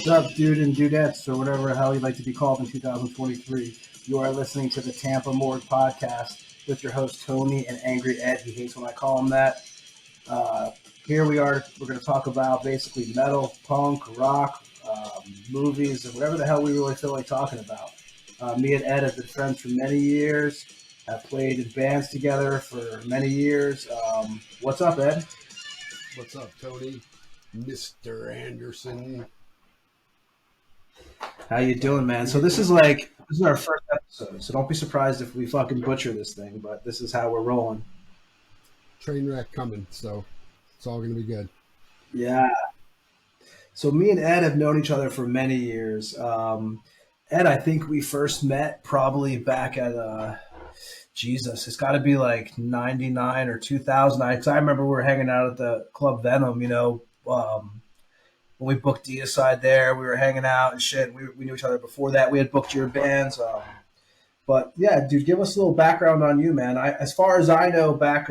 What's up, dude and dudettes, or whatever the hell you'd like to be called in 2023? You are listening to the Tampa Morgue Podcast with your host, Tony, and Angry Ed. He hates when I call him that. Here we are. We're going to talk about basically metal, punk, rock, movies, and whatever the hell we really feel like talking about. Me and Ed have been friends for many years, have played in bands together for many years. What's up, Ed? What's up, Tony? Mr. Anderson. How you doing, man? So this is our first episode, so don't be surprised if we fucking butcher this thing, but this is how we're rolling. Train wreck coming, so it's all going to be good. Yeah. So me and Ed have known each other for many years. Ed, I think we first met probably back at, it's got to be like 99 or 2000. I remember we were hanging out at the Club Venom, when we booked Deicide there, we were hanging out and shit. We knew each other before that. We had booked your bands. But yeah, dude, give us a little background on you, man. As far as I know, back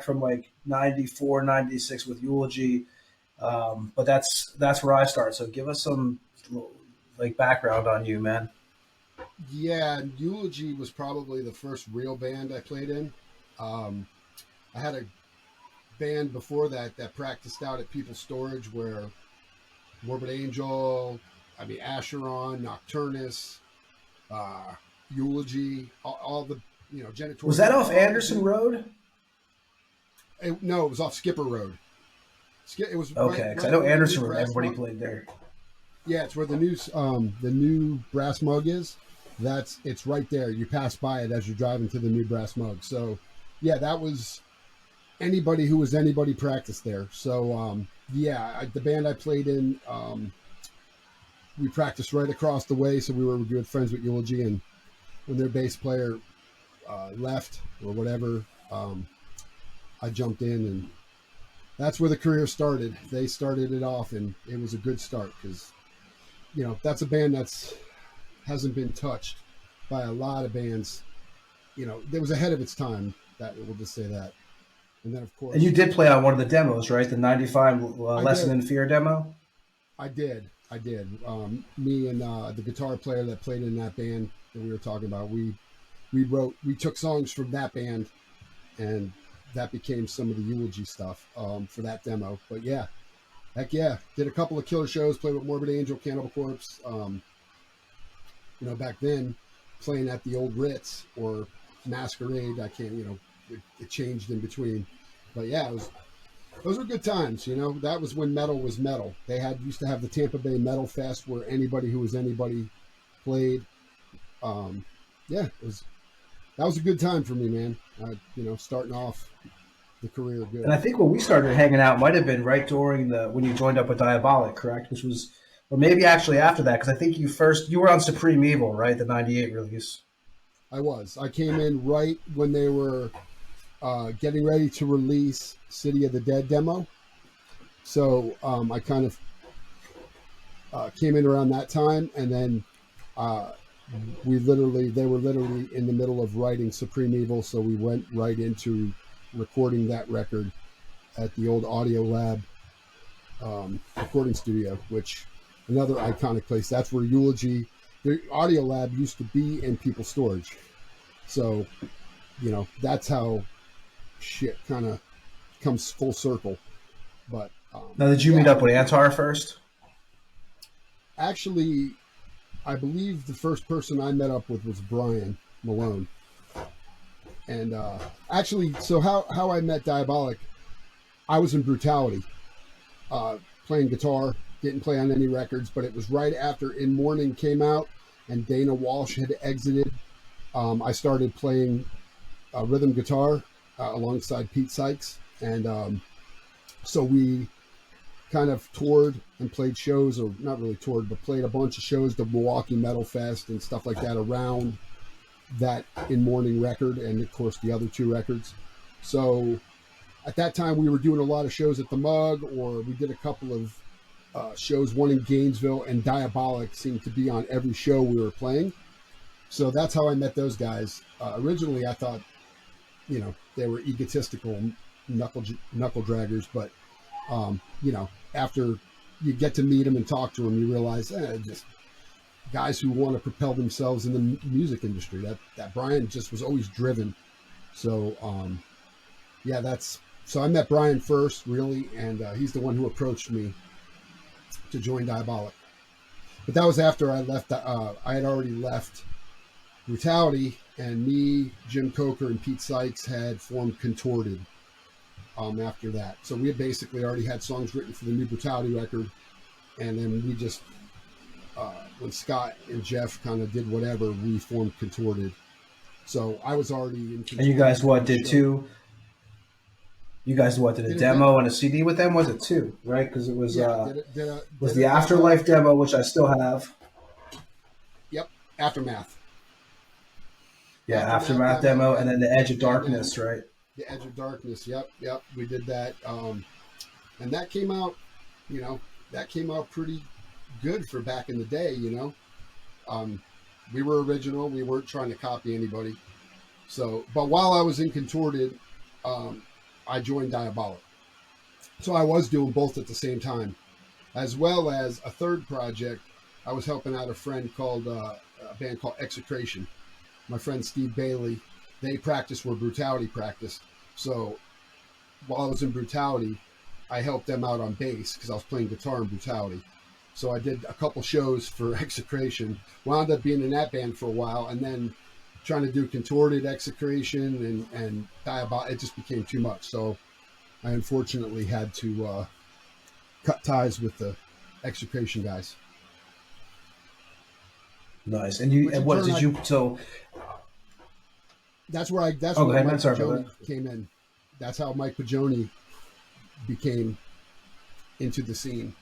from 94, 96 with Eulogy. But that's where I start. So give us some background on you, man. Yeah, Eulogy was probably the first real band I played in. I had a band before that practiced out at People's Storage where Morbid Angel, Acheron, Nocturnus, Eulogy, all the, Genitorial. Was that off Anderson Road? No, it was off Skipper Road. It was okay, because I know Anderson Road, everybody played there. Yeah, it's where the new Brass Mug is. It's right there. You pass by it as you're driving to the new Brass Mug. So, yeah, that was anybody who was anybody practiced there. So, the band I played in, we practiced right across the way, so we were good friends with Eulogy, and when their bass player left or whatever, I jumped in, and that's where the career started. They started it off, and it was a good start because, that's a band that's hasn't been touched by a lot of bands. It was ahead of its time. That we'll just say that. And then, of course... And you did play on one of the demos, right? The 95 Lesson in Fear demo? I did. Me and the guitar player that played in that band that we were talking about, we took songs from that band, and that became some of the Eulogy stuff for that demo. But yeah, heck yeah. Did a couple of killer shows, played with Morbid Angel, Cannibal Corpse. Back then, playing at the old Ritz or Masquerade, it changed in between. But yeah, those were good times, That was when metal was metal. They used to have the Tampa Bay Metal Fest where anybody who was anybody played. That was a good time for me, man. Starting off the career good. And I think when we started hanging out might have been right during when you joined up with Diabolic, correct? Which was, or maybe actually after that, because I think you were on Supreme Evil, right? The 98 release. I was. I came in right when they were getting ready to release City of the Dead demo. So I kind of came in around that time, and then they were literally in the middle of writing Supreme Evil, so we went right into recording that record at the old Audio Lab recording studio, which another iconic place. That's where Eulogy, the Audio Lab used to be in People's Storage. So, that's how shit kind of comes full circle. But now, did you meet up with Antar first? Actually, I believe the first person I met up with was Brian Malone. And so how I met Diabolic, I was in Brutality, playing guitar, didn't play on any records, but it was right after In Mourning came out and Dana Walsh had exited. I started playing rhythm guitar alongside Pete Sykes. And so we kind of toured and played shows, or not really toured, but played a bunch of shows, the Milwaukee Metal Fest and stuff like that around that In Mourning record, and of course the other two records. So at that time we were doing a lot of shows at the Mug, or we did a couple of shows, one in Gainesville, and Diabolic seemed to be on every show we were playing. So that's how I met those guys. Originally I thought, you know, they were egotistical knuckle draggers, but you know, after you get to meet them and talk to them, you realize just guys who want to propel themselves in the music industry. That Brian just was always driven. So yeah, so I met Brian first, really, and he's the one who approached me to join Diabolic. But that was after I left. I had already left Brutality, and me, Jim Coker, and Pete Sykes had formed Contorted after that. So we had basically already had songs written for the new Brutality record, and then we just, when Scott and Jeff kind of did whatever, we formed Contorted. So I was already in Contorted. And you guys did two? You guys did a demo and a CD with them? Was it two, right? Because it was was the Afterlife demo, which I still have. Yep, Aftermath. Yeah, Aftermath demo, and then the Edge of Darkness, right? The Edge of Darkness, yep, we did that. And that came out, you know, pretty good for back in the day, you know. We were original, we weren't trying to copy anybody. So, but while I was in Contorted, I joined Diabolic. So I was doing both at the same time, as well as a third project. I was helping out a friend called, a band called Execration. My friend Steve Bailey, they practiced where Brutality practiced. So while I was in Brutality, I helped them out on bass because I was playing guitar in Brutality. So I did a couple shows for Execration, wound up being in that band for a while, and then trying to do Contorted, Execration, and Diabolic, it just became too much. So I unfortunately had to cut ties with the Execration guys. Nice. And what did you? So that's where Mike Pagioni came in. That's how Mike Pagioni became into the scene.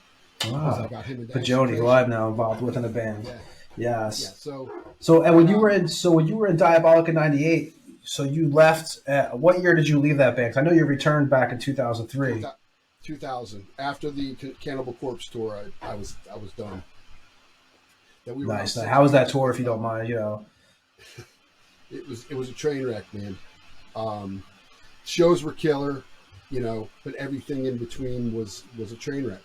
Wow. Pagioni, who I'm now involved with in a band. Yeah. Yes. Yeah. So when you were in Diabolic in '98, so you left. What year did you leave that band? 'Cause I know you returned back in 2003. 2000. After the Cannibal Corpse tour, I was done. Nice. How was that tour, if you don't mind? You know, it was a train wreck, man. Shows were killer, you know, but everything in between was a train wreck.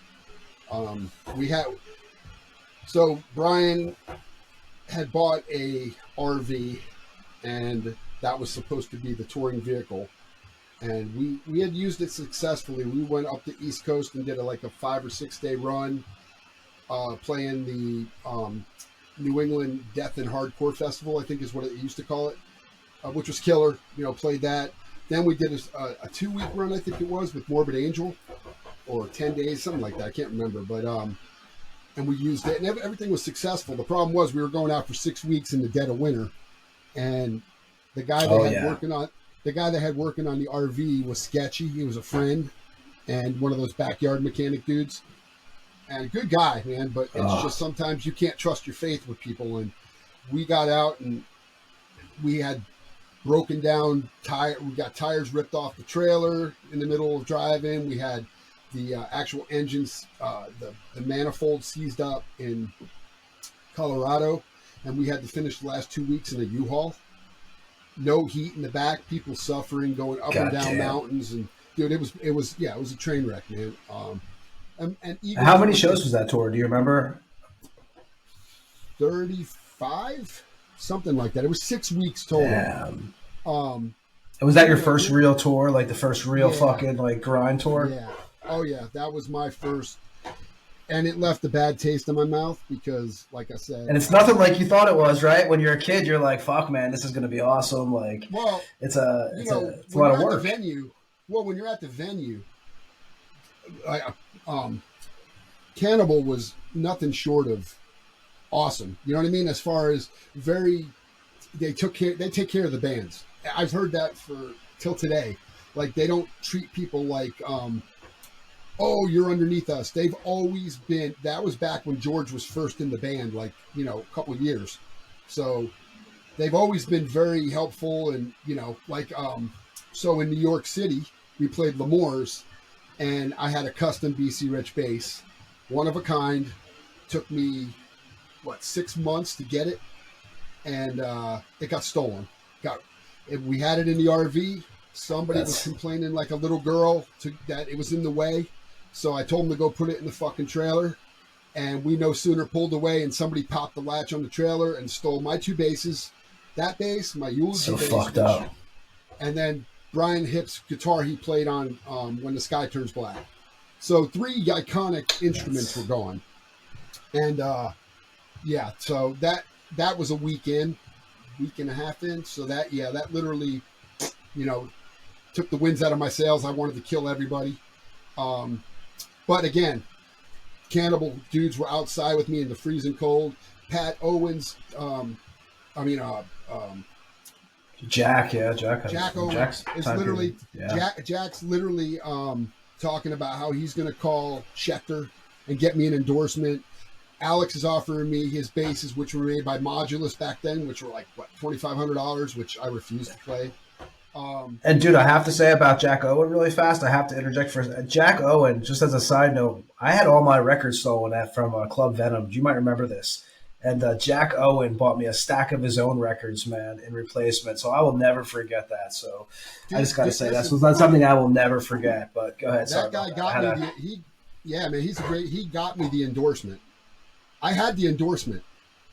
So Brian had bought a RV, and that was supposed to be the touring vehicle, and we had used it successfully. We went up the East Coast and did a 5 or 6 day run. Playing the New England Death and Hardcore Festival, I think is what it used to call it, which was killer. You know, played that. Then we did a 2-week run, I think it was, with Morbid Angel, or 10 days, something like that. I can't remember, but and we used it, and everything was successful. The problem was we were going out for 6 weeks in the dead of winter, and the guy that had working on the RV was sketchy. He was a friend and one of those backyard mechanic dudes. And a good guy, man, but it's just sometimes you can't trust your faith with people. And we got out and we had broken down tire. We got tires ripped off the trailer in the middle of driving. We had the actual engines, the manifold seized up in Colorado, and we had to finish the last 2 weeks in a U-Haul. No heat in the back, people suffering, going up and down mountains, and dude, it was a train wreck, man. And even how many shows was that tour? Do you remember? 35, something like that. It was 6 weeks total. Damn. Was that your first real tour? Like the first real fucking grind tour? Yeah. Oh yeah, that was my first, and it left a bad taste in my mouth because, like I said, and it's nothing like you thought it was, right? When you're a kid, you're like, "Fuck, man, this is gonna be awesome!" It's a lot of work. When you're at the venue, Cannibal was nothing short of awesome. You know what I mean? As far as they take care of the bands, I've heard that till today. Like, they don't treat people like, oh, you're underneath us. They've always been, that was back when George was first in the band, like, you know, a couple of years. So they've always been very helpful. And, you know, like, so in New York City, we played L'Amour's, and I had a custom BC Rich bass, one of a kind. Took me, 6 months to get it. And it got stolen. We had it in the RV. Somebody was complaining like a little girl that it was in the way. So I told them to go put it in the fucking trailer. And we no sooner pulled away and somebody popped the latch on the trailer and stole my 2 basses. That bass, my eulogy bass. So fucked up. And then Brian Hipp's guitar he played on When the Sky Turns Black. So 3 iconic instruments were gone. And so that was a week and a half in. So that literally, you know, took the winds out of my sails. I wanted to kill everybody. But again, Cannibal dudes were outside with me in the freezing cold. Pat Owens, Jack Owens is literally, Jack's literally talking about how he's going to call Schecter and get me an endorsement. Alex is offering me his basses, which were made by Modulus back then, which were like, $2,500, which I refused to play. And dude, I have to say about Jack Owen really fast. I have to interject first. Jack Owen, just as a side note, I had all my records stolen from Club Venom. You might remember this. And Jack Owen bought me a stack of his own records, man, in replacement. So I will never forget that. So dude, I just got to say that's something I will never forget. But go ahead. That guy got me. He got me the endorsement. I had the endorsement,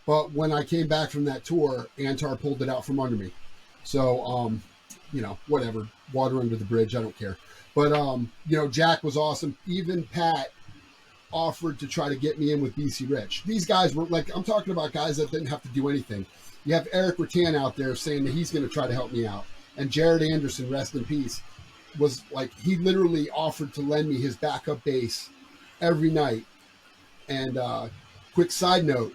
but when I came back from that tour, Antar pulled it out from under me. So, you know, whatever, water under the bridge. I don't care. But, you know, Jack was awesome. Even Pat offered to try to get me in with BC Rich. These guys were like, I'm talking about guys that didn't have to do anything. You have Eric Rattan out there saying that he's going to try to help me out. And Jared Anderson, rest in peace, was like, he literally offered to lend me his backup bass every night. And, quick side note,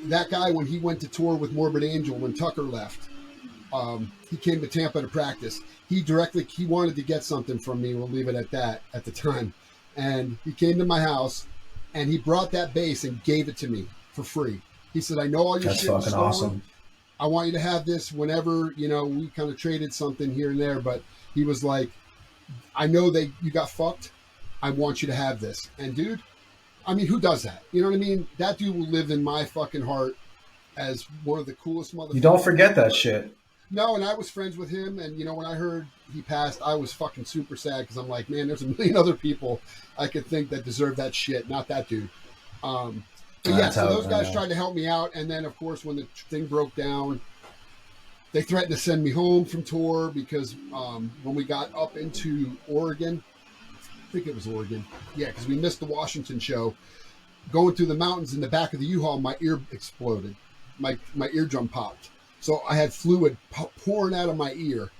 that guy, when he went to tour with Morbid Angel, when Tucker left, he came to Tampa to practice. He wanted to get something from me. We'll leave it at that at the time. And he came to my house and he brought that bass and gave it to me for free. He said, I know all your shit was stolen. Awesome. I want you to have this whenever, you know, we kind of traded something here and there, but he was like, I know that you got fucked. I want you to have this. And dude, I mean, who does that? You know what I mean? That dude will live in my fucking heart as one of the coolest motherfuckers. You don't forget that shit. No, and I was friends with him. And, you know, when I heard he passed, I was fucking super sad because I'm like, man, there's a million other people I could think that deserve that shit, not that dude. But yeah, so those guys tried to help me out. And then, of course, when the thing broke down, they threatened to send me home from tour because when we got up into Oregon, I think it was Oregon. Yeah, because we missed the Washington show. Going through the mountains in the back of the U-Haul, my ear exploded. My eardrum popped. So I had fluid pouring out of my ear.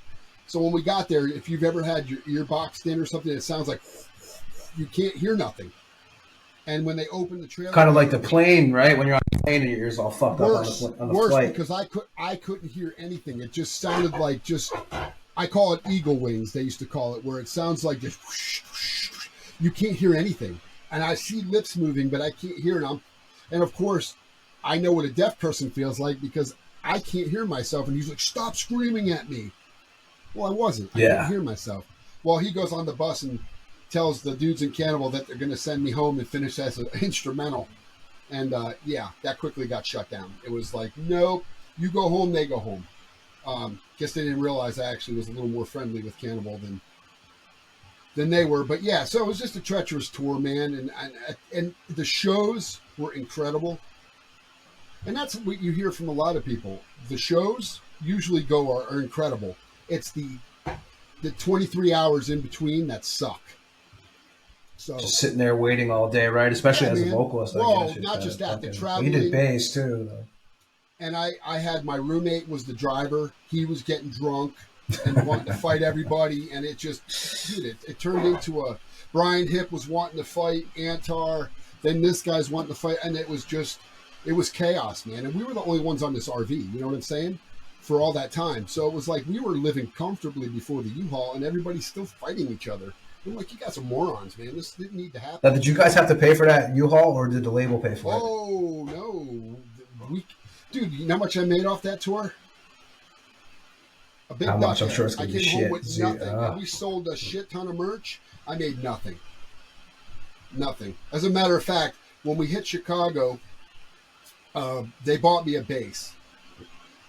So when we got there, if you've ever had your ear boxed in or something, it sounds like you can't hear nothing. And when they opened the trailer, kind of like the plane, right? When you're on the plane and your ear's all fucked up on the flight. Because I couldn't hear anything. It just sounded like I call it eagle wings. They used to call it, where it sounds like just you can't hear anything. And I see lips moving, but I can't hear them. And of course, I know what a deaf person feels like because I can't hear myself. And he's like, stop screaming at me. Well, I wasn't. I couldn't hear myself. Well, he goes on the bus and tells the dudes in Cannibal that they're going to send me home and finish as an instrumental. And that quickly got shut down. It was like, nope, you go home, they go home. Guess they didn't realize I actually was a little more friendly with Cannibal than they were. But yeah, so it was just a treacherous tour, man. And the shows were incredible. And that's what you hear from a lot of people. The shows usually are incredible. It's the 23 hours in between that suck. So just sitting there waiting all day, right? Especially as a vocalist. Well, I guess, not just that, the traveling. You did bass too, though. And I had my roommate was the driver. He was getting drunk and wanting to fight everybody. And it just, dude, it turned into Brian Hipp was wanting to fight Antar. Then this guy's wanting to fight. And it was chaos, man. And we were the only ones on this RV. You know what I'm saying? for all that time. So it was like we were living comfortably before the U-Haul, and everybody's still fighting each other. I'm like, you guys are morons, man. This didn't need to happen. Now, did you guys have to pay for that U-Haul, or did the label pay for it? Oh, no. Dude, you know how much I made off that tour? A big How much? I'm sure it's I going to be came shit. home with nothing. And we sold a shit ton of merch. I made nothing. Nothing. As a matter of fact, when we hit Chicago, they bought me a bass.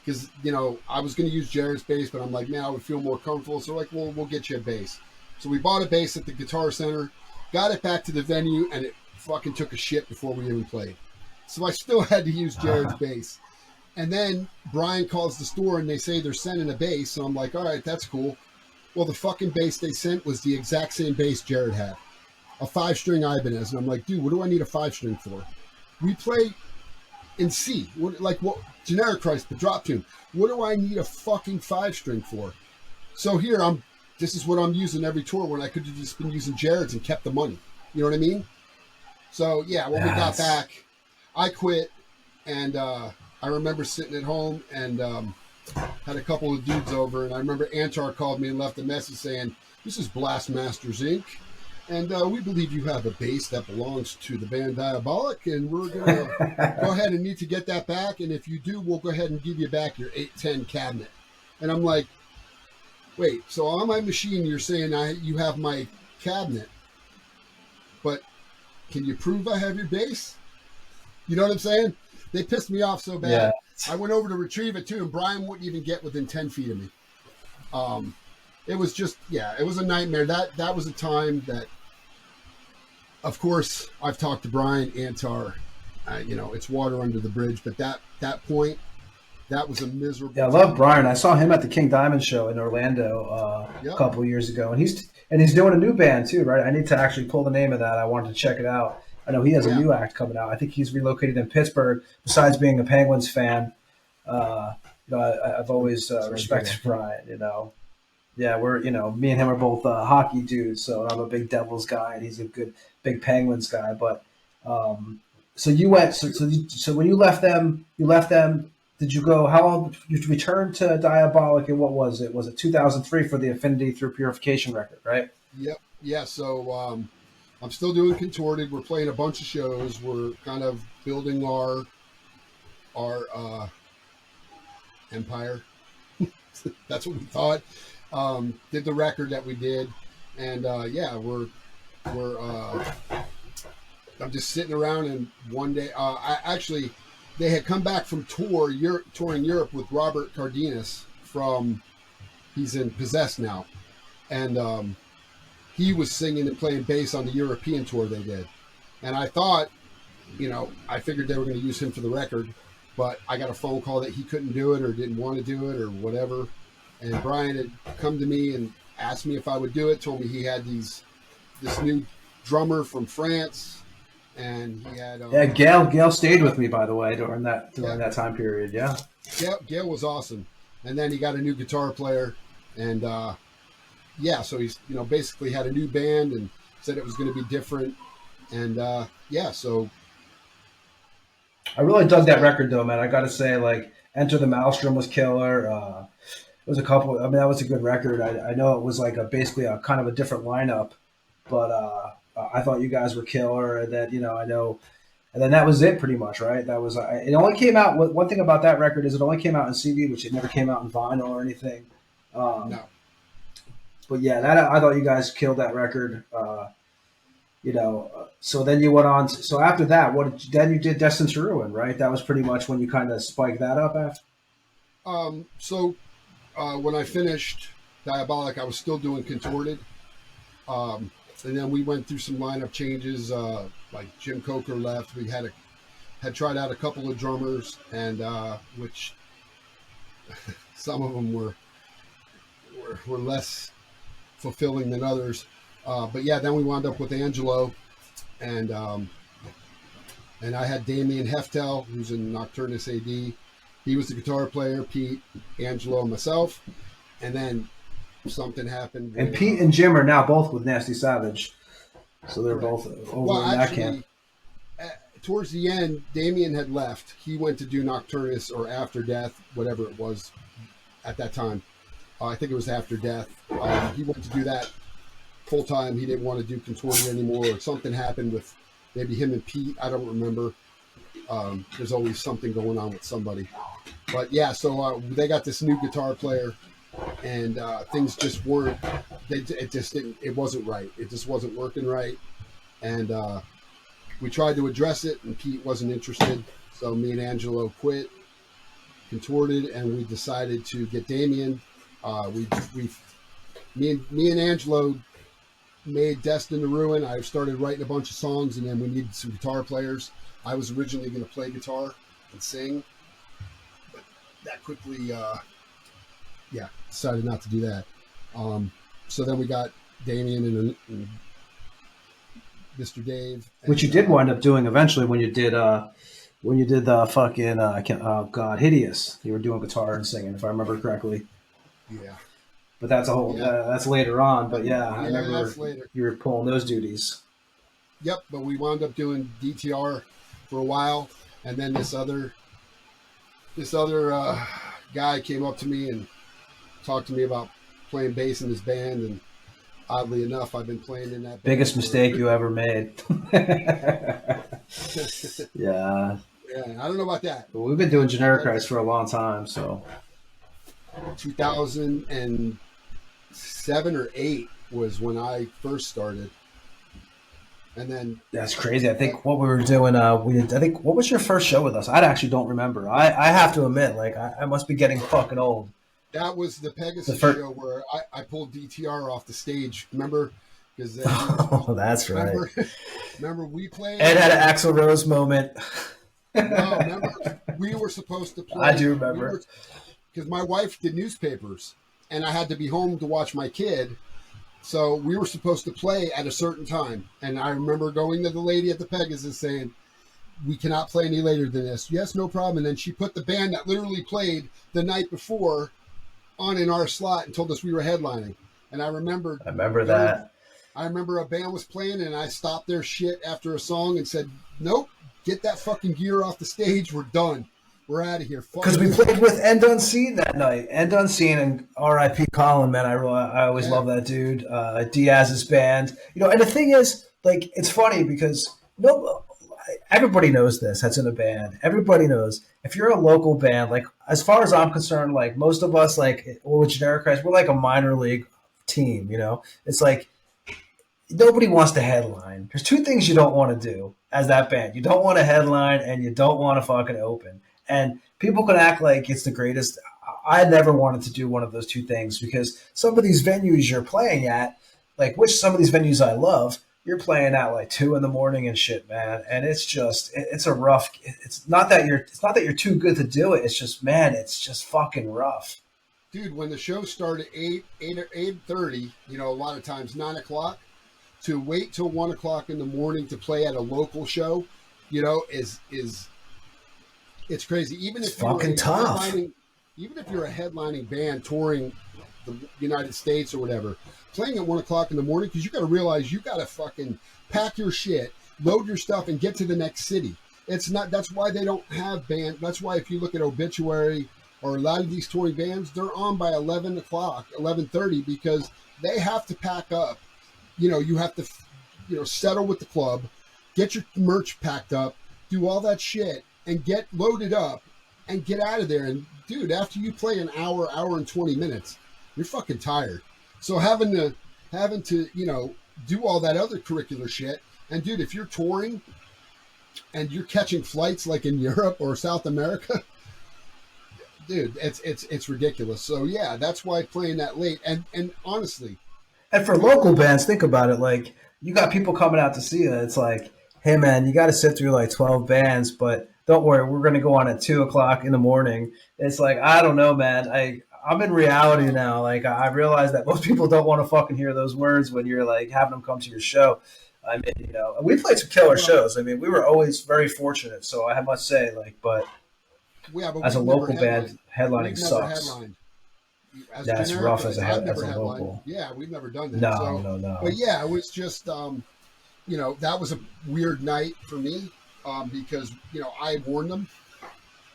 Because, you know, I was going to use Jared's bass, but I'm like, man, I would feel more comfortable. So like, well, we'll get you a bass. So we bought a bass at the Guitar Center, got it back to the venue, and it fucking took a shit before we even played. So I still had to use Jared's bass. And then Brian calls the store and they say they're sending a bass. So I'm like, all right, that's cool. Well, the fucking bass they sent was the exact same bass Jared had. A 5-string Ibanez. And I'm like, dude, what do I need a 5-string for? We play in C. What generic price, the drop tune. What do I need a fucking 5-string for? So here this is what I'm using every tour when I could have just been using Jared's and kept the money. You know what I mean? So yeah, when we got back, I quit, and I remember sitting at home and had a couple of dudes over, and I remember Antar called me and left a message saying, "This is Blastmasters Inc., and we believe you have a bass that belongs to the band Diabolic, and we're going to go ahead and need to get that back, and if you do, we'll go ahead and give you back your 810 cabinet." And I'm like, wait, so on my machine you're saying you have my cabinet, but can you prove I have your bass? You know what I'm saying? They pissed me off so bad. Yeah. I went over to retrieve it too, and Brian wouldn't even get within 10 feet of me. It was just, it was a nightmare. That was a time that, of course, I've talked to Brian, Antar, it's water under the bridge, but that point, that was a miserable time. I love Brian. I saw him at the King Diamond show in Orlando a couple of years ago, and he's doing a new band too, right? I need to actually pull the name of that. I wanted to check it out. I know he has a new act coming out. I think he's relocated in Pittsburgh. Besides being a Penguins fan, I've always respected Brian. Yeah, we're me and him are both hockey dudes. So I'm a big Devils guy, and he's a good big Penguins guy. But so you went. So when you left them. Did you go? How long? You returned to Diabolic, and what was it? Was it 2003 for the Affinity Through Purification record, right? Yep. Yeah. So I'm still doing Contorted. We're playing a bunch of shows. We're kind of building our empire. That's what we thought. Did the record that we did, and we're I'm just sitting around, and one day they had come back from touring Europe with Robert Cardenas he's in Possessed now, and he was singing and playing bass on the European tour they did. And I thought, I figured they were going to use him for the record, but I got a phone call that he couldn't do it or didn't want to do it or whatever. And Brian had come to me and asked me if I would do it, told me he had this new drummer from France, and he had... Gail stayed with me, by the way, during that time period, yeah. Gail was awesome. And then he got a new guitar player, and... so he's, basically had a new band and said it was going to be different. And, so. I really dug that record, though, man. I got to say, Enter the Maelstrom was killer. There was a couple. I mean, that was a good record. I know it was basically a kind of a different lineup, but I thought you guys were killer. And then, I know. And then that was it pretty much, right? That was, it only came out, one thing about that record is it only came out in CD, which it never came out in vinyl or anything. No. But yeah, I thought you guys killed that record. So then you went on. So after that, then you did Destined to Ruin, right? That was pretty much when you kind of spiked that up after. When I finished Diabolic, I was still doing Contorted. And then we went through some lineup changes. Like Jim Coker left. We had tried out a couple of drummers, and which some of them were less fulfilling than others, but then we wound up with Angelo, and I had Damien Heftel, who's in Nocturnus AD. He was the guitar player, Pete, Angelo, and myself, and then something happened. And Pete and Jim are now both with Nasty Savage, so they're both over in that camp. Towards the end, Damien had left. He went to do Nocturnus or After Death, whatever it was, at that time. I think it was after Death. He went to do that full time. He didn't want to do contorted anymore, or something happened with maybe him and Pete. I don't remember. There's always something going on with somebody. But yeah, so they got this new guitar player, and things just weren't. It wasn't right. It just wasn't working right, and we tried to address it, and Pete wasn't interested. So me and Angelo quit, contorted, and we decided to get Damien. Me and Angelo made Destined to Ruin. I started writing a bunch of songs, and then we needed some guitar players. I was originally going to play guitar and sing, but that quickly, decided not to do that. So then we got Damien and Mr. Dave. Which you did wind up doing eventually when you did the fucking Hideous. You were doing guitar and singing, if I remember correctly. Yeah. But that's a whole that's later on. But I remember that's later. You were pulling those duties. Yep, but we wound up doing DTR for a while, and then this other guy came up to me and talked to me about playing bass in his band, and oddly enough, I've been playing in that band. Biggest mistake you ever made. Yeah. Yeah, I don't know about that. Well, we've been doing Generic Christ for a long time, so 2007 or 8 was when I first started. And then that's crazy. I think what we were doing, what was your first show with us? I actually don't remember. I have to admit, like, I must be getting fucking old. That was the Pegasus show where I pulled DTR off the stage. Remember? Because that's right. Remember we played. Ed had an Axl Rose moment. No, remember we were supposed to play. I do remember. Because my wife did newspapers, and I had to be home to watch my kid. So we were supposed to play at a certain time. And I remember going to the lady at the Pegasus saying, we cannot play any later than this. Yes, no problem. And then she put the band that literally played the night before on in our slot and told us we were headlining. And I remember that. I remember a band was playing, and I stopped their shit after a song and said, nope, get that fucking gear off the stage. We're done. We're out of here. Because we played with End Unseen that night. End Unseen and R.I.P. Colin, man. I always love that dude. Diaz's band. And the thing is, like, it's funny because everybody knows this that's in a band. Everybody knows if you're a local band, like, as far as I'm concerned, like, most of us, like, with Generic Christ, we're like a minor league team, It's like, nobody wants to headline. There's two things you don't want to do as that band. You don't want to headline, and you don't want to fucking open. And people can act like it's the greatest. I never wanted to do one of those two things because some of these venues you're playing at, like some of these venues I love, you're playing at like 2 a.m. and shit, man. And it's just, it's a rough. It's not that you're too good to do it. It's just, man, it's just fucking rough. Dude, when the show started 8:30, a lot of times 9 o'clock, to wait till 1 o'clock in the morning to play at a local show, is it's crazy. Even if you're tough. Even if you're a headlining band touring the United States or whatever, playing at 1 o'clock in the morning, because you got to realize you got to fucking pack your shit, load your stuff, and get to the next city. It's not. That's why they don't have band. That's why if you look at Obituary or a lot of these touring bands, they're on by 11 o'clock, 11:30, because they have to pack up. You have to, settle with the club, get your merch packed up, do all that shit, and get loaded up and get out of there. And dude, after you play an hour and 20 minutes, you're fucking tired. So having to, do all that other curricular shit. And dude, if you're touring and you're catching flights like in Europe or South America, dude, it's ridiculous. So yeah, that's why playing that late. And honestly, and for local bands, think about it. Like, you got people coming out to see you. It's like, hey man, you got to sit through like 12 bands, but don't worry, we're going to go on at 2 o'clock in the morning. It's like, I don't know, man. I'm in reality now. Like, I realize that most people don't want to fucking hear those words when you're like having them come to your show. I mean, we played some killer shows. I mean, we were always very fortunate. So I must say, like, but as a local band, headlining sucks. That's rough as a local. Yeah, we've never done that. No. But yeah, it was just, that was a weird night for me because, I warned them.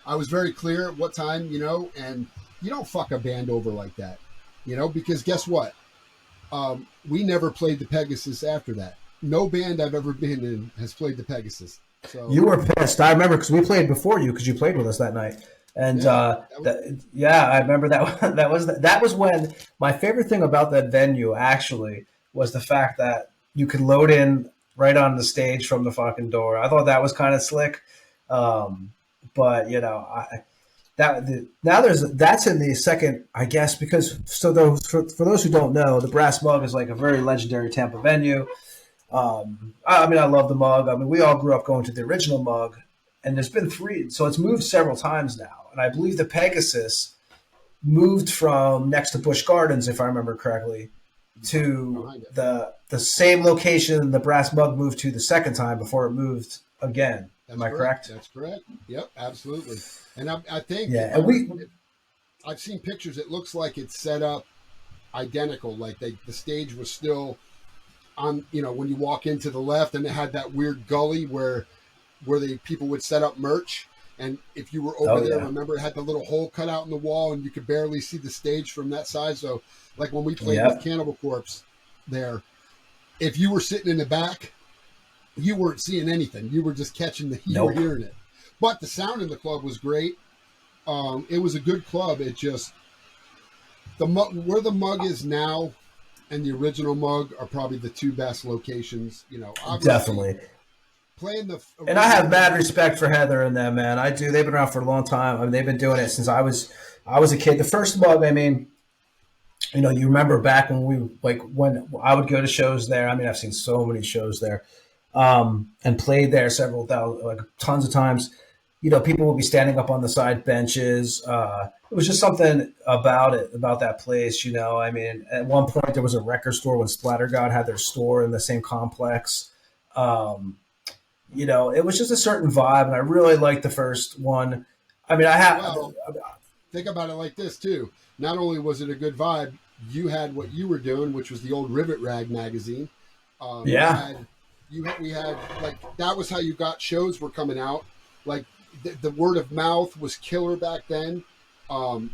I was very clear at what time, and you don't fuck a band over like that, because guess what? We never played the Pegasus after that. No band I've ever been in has played the Pegasus. So You were pissed. I remember because we played before you because you played with us that night. And I remember that. That was when my favorite thing about that venue actually was the fact that you could load in right on the stage from the fucking door. I thought that was kind of slick. But that's in the second, I guess, because for those who don't know, the Brass Mug is like a very legendary Tampa venue. I love the Mug. I mean, we all grew up going to the original Mug, and there's been 3, so it's moved several times now. And I believe the Pegasus moved from next to Busch Gardens, if I remember correctly, to the same location the Brass Mug moved to the second time before it moved again. Am I correct? That's correct. Yep, absolutely. And I think I've seen pictures. It looks like it's set up identical. Like the stage was still on, when you walk into the left, and it had that weird gully where the people would set up merch. And if you were over there, remember it had the little hole cut out in the wall, and you could barely see the stage from that side. So, like when we played with Cannibal Corpse there, if you were sitting in the back, you weren't seeing anything. You were just catching you were hearing it. But the sound in the club was great. It was a good club. It just where the Mug is now and the original Mug are probably the 2 best locations. Definitely. And I have mad respect for Heather and them, man. I do. They've been around for a long time. I mean, they've been doing it since I was a kid. The first Mug, I mean, you remember back when when I would go to shows there. I mean, I've seen so many shows there, and played there several thousand, like tons of times. People would be standing up on the side benches. It was just something about that place. I mean, at one point there was a record store when Splattergod had their store in the same complex. It was just a certain vibe, and I really liked the first one. I mean, think about it like this too. Not only was it a good vibe, you had what you were doing, which was the old Rivet Rag magazine. We had like that was how you got shows were coming out. Like the word of mouth was killer back then. The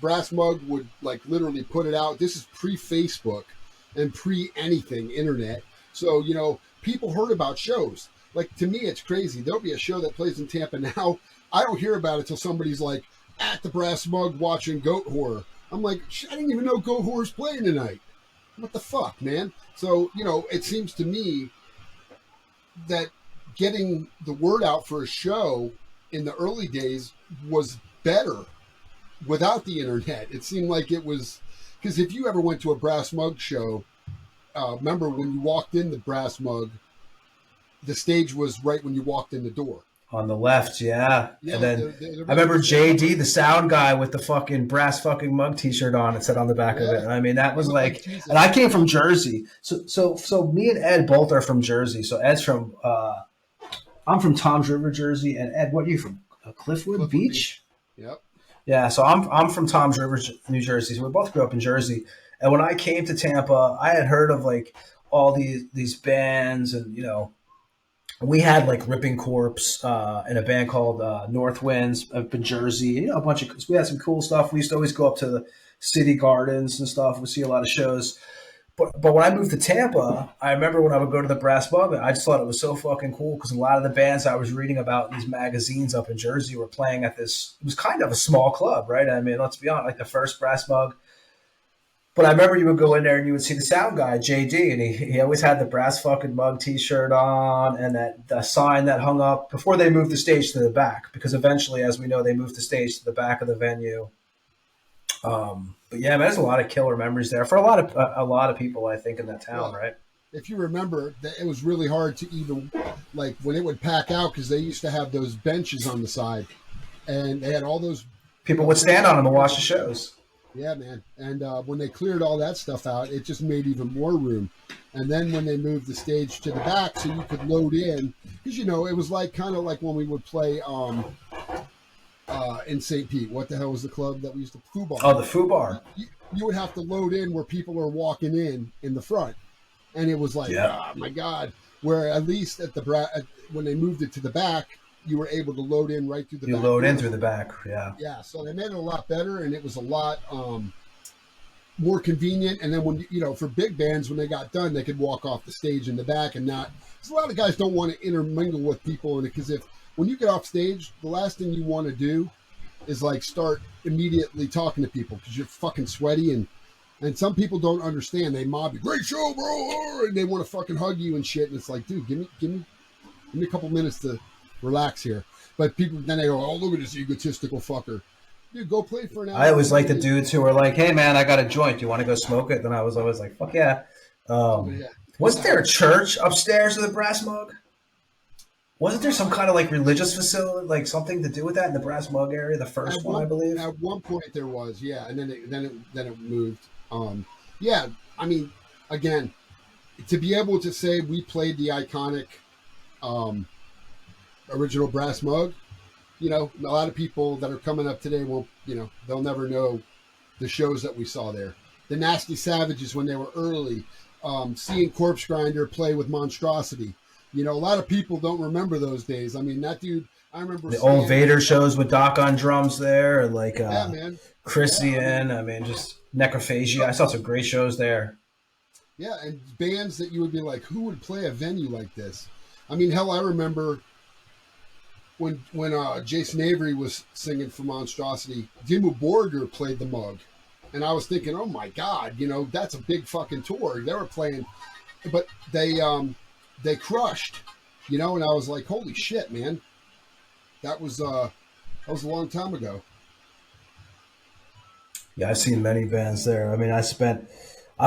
Brass Mug would like literally put it out. This is pre-Facebook and pre-anything internet. So, people heard about shows. Like, to me, it's crazy. There'll be a show that plays in Tampa now. I don't hear about it till somebody's like at the Brass Mug watching Goat Horror. I'm like, I didn't even know Goat Horror's playing tonight. What the fuck, man? So, it seems to me that getting the word out for a show in the early days was better without the internet. It seemed like it was, because if you ever went to a Brass Mug show, remember when you walked in the Brass Mug, the stage was right when you walked in the door. On the left, yeah. And then I remember JD, the sound guy, with the fucking Brass fucking Mug T-shirt on. It said on the back of it. I mean, that was like, and I came from Jersey, so me and Ed both are from Jersey. So Ed's from, I'm from Toms River, Jersey, and Ed, what are you from? Cliffwood Beach? Yep. Yeah, so I'm from Toms River, New Jersey. So we both grew up in Jersey. And when I came to Tampa, I had heard of like all these bands, and we had like Ripping Corpse and a band called North Winds up in Jersey. A bunch of, we had some cool stuff. We used to always go up to the city gardens and stuff. We see a lot of shows. But when I moved to Tampa, I remember when I would go to the Brass Mug, I just thought it was so fucking cool because a lot of the bands I was reading about in these magazines up in Jersey were playing at this. It was kind of a small club, right? I mean, let's be honest, like the first Brass Mug. But I remember you would go in there and you would see the sound guy, JD, and he always had the Brass fucking Mug T-shirt on and the sign that hung up before they moved the stage to the back, because eventually, as we know, they moved the stage to the back of the venue. But yeah, man, there's a lot of killer memories there for a lot of people, I think, in that town, right? If you remember, it was really hard to even, like, when it would pack out, because they used to have those benches on the side, and they had all those people would stand on them and watch the shows. Yeah, man. And when they cleared all that stuff out, it just made even more room. And then when they moved the stage to the back so you could load in, because, it was like kind of like when we would play in St. Pete. What the hell was the club that we used to, Foo Bar? Oh, the Foo Bar. You would have to load in where people are walking in the front. And it was like, oh, my God. Where at least at when they moved it to the back, you were able to load in right through the back. You load in through the back, yeah. Yeah, so they made it a lot better, and it was a lot more convenient. And then when, for big bands, when they got done, they could walk off the stage in the back and not, because a lot of guys don't want to intermingle with people. And because when you get off stage, the last thing you want to do is like start immediately talking to people because you're fucking sweaty. And some people don't understand. They mob you, great show, bro. And they want to fucking hug you and shit. And it's like, dude, give me a couple minutes to relax here. But people, then they go, oh, look at this egotistical fucker. Dude, go play for an hour. I always like the dudes who are like, hey, man, I got a joint. Do you want to go smoke it? Then I was always like, fuck yeah. Wasn't there a church upstairs of the Brass Mug? Wasn't there some kind of like religious facility, like something to do with that in the Brass Mug area? The first one, I believe. At one point there was, yeah, and then it moved. Yeah, I mean, again, to be able to say we played the iconic original Brass Mug, a lot of people that are coming up today won't, they'll never know the shows that we saw there. The Nasty Savages when they were early, seeing Corpse Grinder play with Monstrosity. A lot of people don't remember those days. I mean, that dude, I remember the old Vader shows with Doc on drums there, or like man. Christian. I mean, just Necrophagia. I saw some great shows there. Yeah, and bands that you would be like, who would play a venue like this? I mean, hell, I remember when Jason Avery was singing for Monstrosity, Dimmu Borgir played the Mug. And I was thinking, oh my God, that's a big fucking tour. They were playing, but they crushed, and I was like, holy shit, man. That was a long time ago. Yeah, I've seen many bands there. I mean, I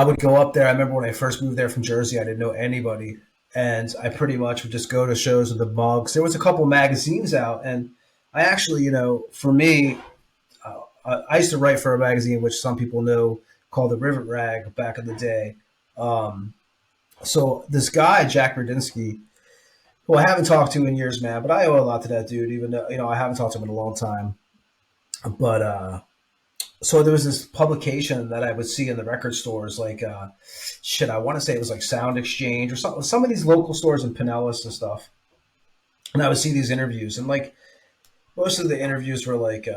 would go up there. I remember when I first moved there from Jersey, I didn't know anybody. And I pretty much would just go to shows with the Mugs. There was a couple magazines out. And I actually, for me, I used to write for a magazine, which some people know, called the Rivet Rag back in the day. So this guy, Jack Rudinsky, who I haven't talked to in years, man, but I owe a lot to that dude, even though, I haven't talked to him in a long time. But so there was this publication that I would see in the record stores, like, I want to say it was like Sound Exchange or something, some of these local stores in Pinellas and stuff. And I would see these interviews, and like most of the interviews were like,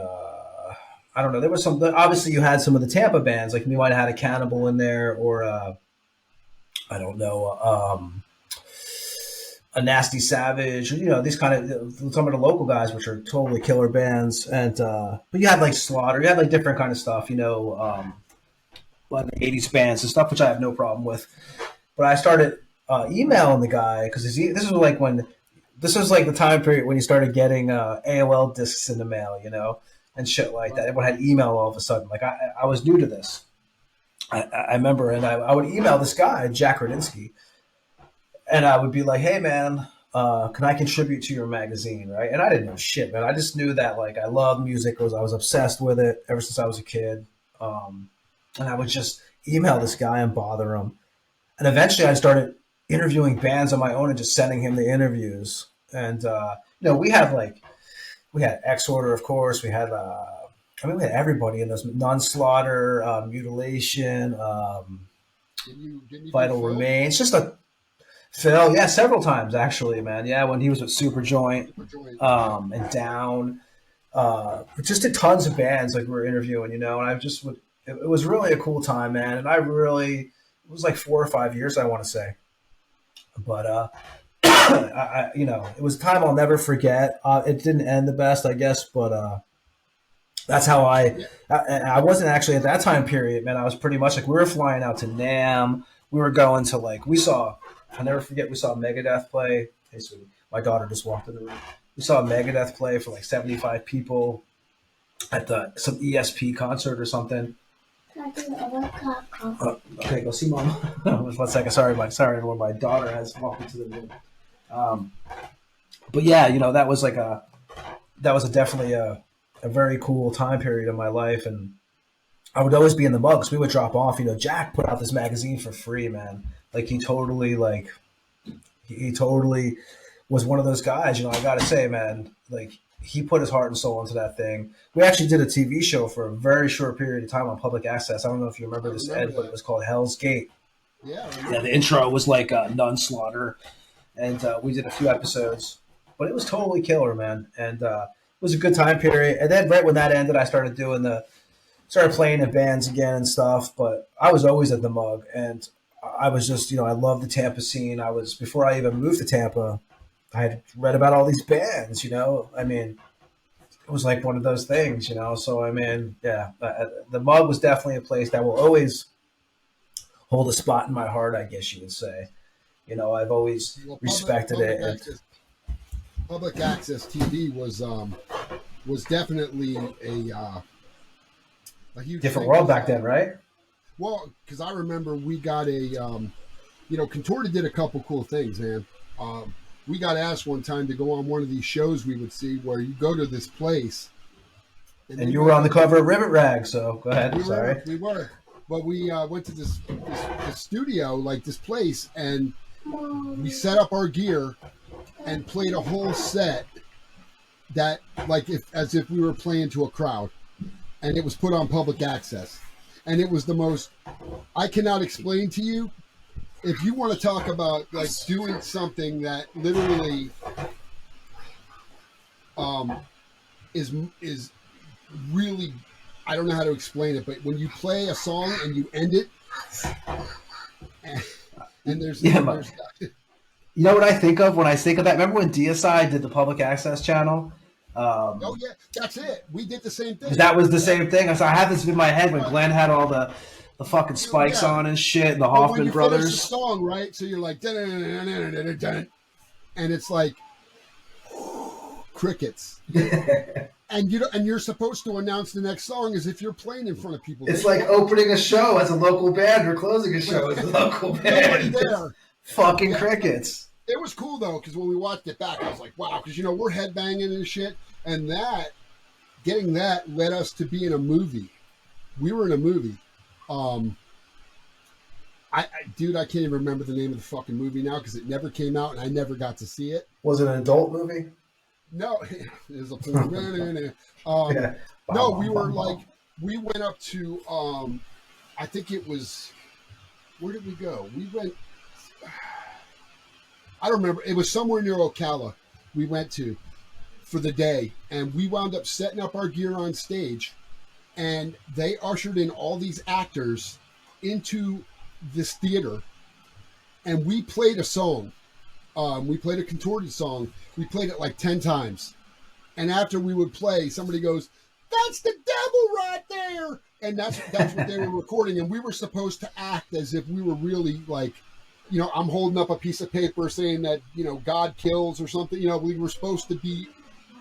I don't know, there was some, obviously you had some of the Tampa bands, like you might have had a Cannibal in there, or I don't know, a Nasty Savage, these kind of, some of the local guys, which are totally killer bands. And, but you had like Slaughter, you had like different kind of stuff, like 80s bands and stuff, which I have no problem with. But I started emailing the guy, because this was like the time period when you started getting AOL discs in the mail, and shit like that. Everyone had email all of a sudden. Like I was new to this. I remember, and I would email this guy, Jack Rudinsky, and I would be like, hey, man, can I contribute to your magazine, right? And I didn't know shit, man. I just knew that, like, I loved music. I was obsessed with it ever since I was a kid. And I would just email this guy and bother him. And eventually I started interviewing bands on my own and just sending him the interviews. And, we had Exorder, of course. We had we had everybody in those. Non-Slaughter, Mutilation, didn't you Vital Remains. Just Phil, yeah, several times actually, man. Yeah, when he was with Superjoint, and Down. Just did tons of bands like we were interviewing, and I just would. It was really a cool time, man. And it was like 4 or 5 years, I want to say. But it was a time I'll never forget. It didn't end the best, I guess, but that's how I wasn't actually at that time period, man. I was pretty much like, we were flying out to NAMM. We were going to I'll never forget, we saw Megadeth play. Hey, sweetie, my daughter just walked in the room. We saw Megadeth play for like 75 people at some ESP concert or something. Okay, go see mom. 1 second. Sorry, everyone. My daughter has walked into the room. But yeah, that was definitely a very cool time period in my life, and I would always be in the Mugs. We would drop off. Jack put out this magazine for free, man. Like he totally was one of those guys. I gotta say, man, like he put his heart and soul into that thing. We actually did a TV show for a very short period of time on public access. I don't know if you remember this, Ed, but it was called Hell's Gate. Yeah. Yeah. The intro was like Non-Slaughter, and we did a few episodes. but it was totally killer, man. And it was a good time period. And then right when that ended, I started started playing in bands again and stuff. But I was always at the Mug, and I was just, I love the Tampa scene. Before I even moved to Tampa, I had read about all these bands. I mean, it was like one of those things. So I mean, yeah, the Mug was definitely a place that will always hold a spot in my heart, I guess you would say. I've always respected it. Public access TV was definitely a huge different world back then, right? Well, because I remember we got Contorted did a couple cool things, man. We got asked one time to go on one of these shows we would see where you go to this place. And you were on the cover of Rivet Rag, so go ahead. We were. But we went to this studio, like this place, and we set up our gear and played a whole set that, like, as if we were playing to a crowd. And it was put on public access. And it was the most, I cannot explain to you. If you want to talk about, like, doing something that literally is really, I don't know how to explain it, but when you play a song and you end it, and there's you know what I think of when I think of that? Remember when DSI did the public access channel? Oh yeah, that's it. We did the same thing. That was the same thing. So I have this in my head when Glenn had all the fucking spikes on and shit, and the Hoffman brothers. Finish the song, right? So you're like, and it's like crickets. And you're supposed to announce the next song as if you're playing in front of people. It's like opening a show as a local band or closing a show as a local band. There. Fucking crickets. It was cool though, because when we watched it back, I was like, wow, because we're headbanging and shit, and getting that led us to be in a movie. We were in a movie. Dude, I can't even remember the name of the fucking movie now because it never came out and I never got to see it. Was it an adult movie? No, it was a no, we went up to I think it was, where did we go? We went, I don't remember. It was somewhere near Ocala we went to for the day, and we wound up setting up our gear on stage, and they ushered in all these actors into this theater, and we played a song. We played a Contorted song. We played it like 10 times. And after we would play, somebody goes, "That's the devil right there." And that's what they were recording. And we were supposed to act as if we were really like, I'm holding up a piece of paper saying that, God kills or something. We were supposed to be,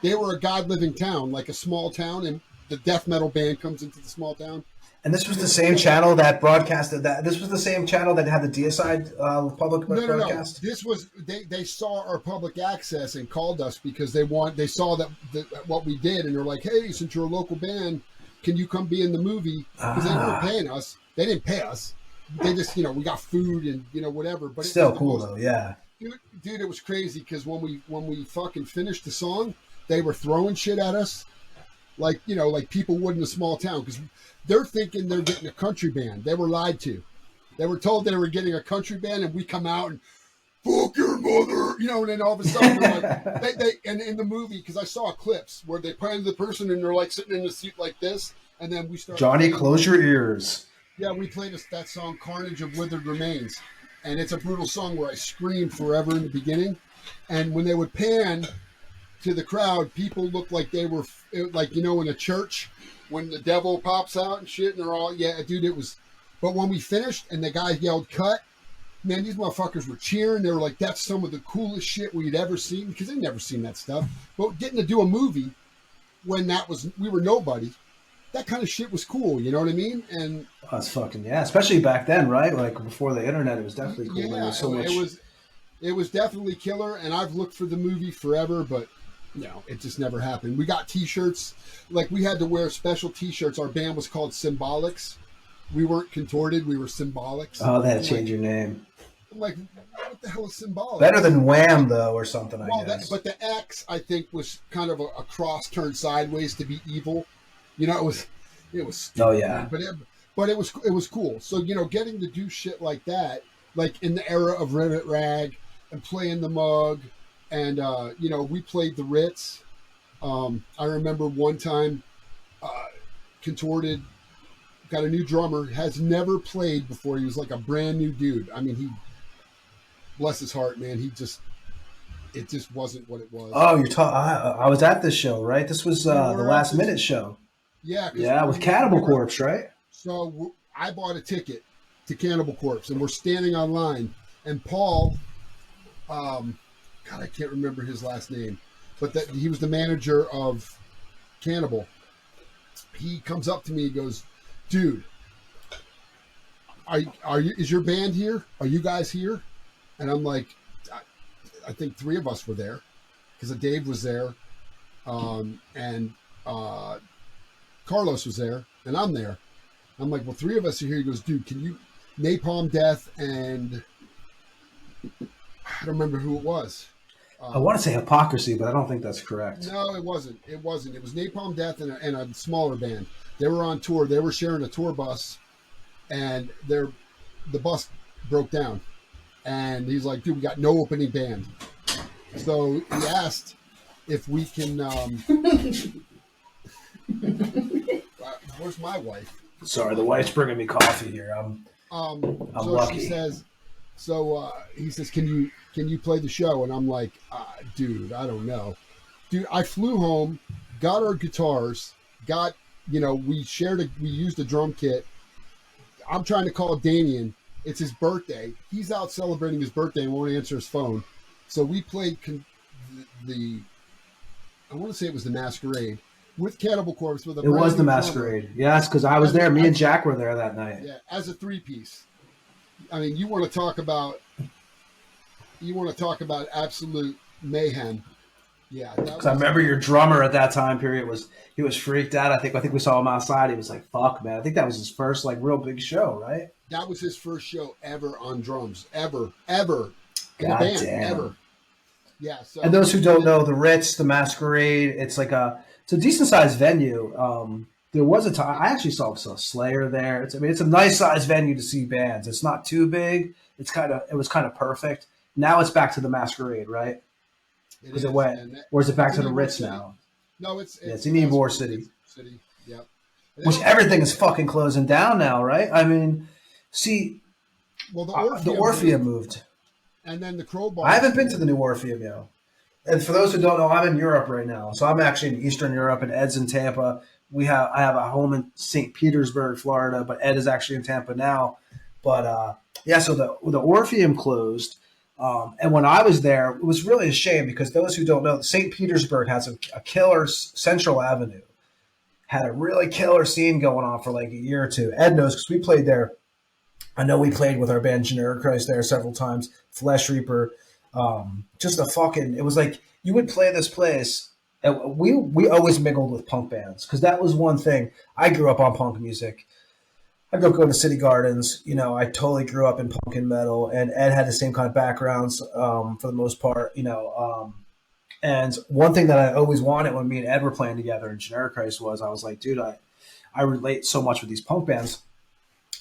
they were a God-living town, like a small town. And the death metal band comes into the small town. And this was the same channel that broadcasted that. This was the same channel that had the DSI public broadcast. No. This was they saw our public access and called us because they saw that what we did, and they're like, "Hey, since you're a local band, can you come be in the movie?" Because they weren't paying us. They didn't pay us. They just, we got food and whatever. But still cool though, yeah. Dude, it was crazy because when we fucking finished the song, they were throwing shit at us, like people would in a small town because. They're thinking they're getting a country band. They were lied to. They were told they were getting a country band, and we come out and fuck your mother, and then all of a sudden they're like, and in the movie, because I saw clips where they pointed the person and they're like sitting in the seat like this, and then we start. Johnny, close your ears. Yeah, we played that song, "Carnage of Withered Remains," and it's a brutal song where I screamed forever in the beginning, and when they would pan to the crowd, people looked like they were like in a church. When the devil pops out and shit, and they're all, yeah, dude, it was. But when we finished and the guy yelled "cut," man, these motherfuckers were cheering. They were like, "That's some of the coolest shit we'd ever seen," because they'd never seen that stuff. But getting to do a movie when we were nobody, that kind of shit was cool. You know what I mean? And that's fucking especially back then, right? Like before the internet, it was definitely cool. Yeah, there was so much. It was definitely killer, and I've looked for the movie forever, but. No, it just never happened. We got T-shirts. Like, we had to wear special T-shirts. Our band was called Symbolics. We weren't Contorted. We were Symbolics. Oh, they had to change your name. I'm like, what the hell is Symbolics? Better than Wham, though, or something, I guess. But the X, I think, was kind of a cross turned sideways to be evil. It was stupid, oh, yeah. But it was cool. So, getting to do shit like that, like in the era of Rivet Rag and playing the Mug, And, we played the Ritz. I remember one time, Contorted got a new drummer, has never played before. He was like a brand new dude. I mean, bless his heart, man. It just wasn't what it was. Oh, you're talking. I was at this show, right? This was the last minute show. Yeah. Yeah, with Cannibal Corpse, right? So I bought a ticket to Cannibal Corpse, and we're standing online. And Paul, God, I can't remember his last name, but he was the manager of Cannibal. He comes up to me and goes, "Dude, are you? Is your band here? Are you guys here?" And I'm like, I think 3 of us were there, because Dave was there, and Carlos was there, and I'm there. I'm like, well, 3 of us are here. He goes, "Dude, can you Napalm Death and I don't remember who it was." I want to say Hypocrisy, but I don't think that's correct. No, it wasn't. It was Napalm Death and a smaller band. They were on tour. They were sharing a tour bus, and the bus broke down. And he's like, "Dude, we got no opening band." So he asked if we can. Where's my wife? Sorry, the wife's bringing me coffee here. I'm so lucky. She says. So he says, "Can you play the show?" And I'm like, "Dude, I don't know." Dude, I flew home, got our guitars, we used a drum kit. I'm trying to call Damien. It's his birthday. He's out celebrating his birthday and won't answer his phone. So we played I want to say it was the Masquerade with Cannibal Corpse. It was the Masquerade. Yes, because I was there. Me and Jack were there that night. Yeah, as a 3-piece. I mean, you want to talk about absolute mayhem. Yeah, because I remember your drummer at that time period was freaked out. I think we saw him outside. He was like, "Fuck, man!" I think that was his first real big show, right? That was his first show ever on drums, ever in a band, ever. Yeah. So, and those who don't know, the Ritz, the Masquerade, it's a decent sized venue. There was a time I actually saw Slayer there. It's a nice sized venue to see bands. It's not too big. It was kind of perfect. Now it's back to the Masquerade, right? Is it went, or is it back to the Ritz now? No, it's in Ybor City. Yeah. Which everything is fucking closing down now, right? I mean, see, well, the Orpheum moved. And then the Crowbar. I haven't been to the new Orpheum yet. And for those who don't know, I'm in Europe right now. So I'm actually in Eastern Europe, and Ed's in Tampa. I have a home in St. Petersburg, Florida, but Ed is actually in Tampa now. But so the Orpheum closed. And when I was there, it was really a shame because those who don't know, St. Petersburg has a killer Central Avenue. Had a really killer scene going on for a year or two. Ed knows because we played there. I know we played with our band Generic Christ there several times. Flesh Reaper. It was like you would play this place. And we always mingled with punk bands because that was one thing. I grew up on punk music. I grew up going to City Gardens. I totally grew up in punk and metal, and Ed had the same kind of backgrounds for the most part. And one thing that I always wanted when me and Ed were playing together in Generic Christ was I was like, dude, I relate so much with these punk bands.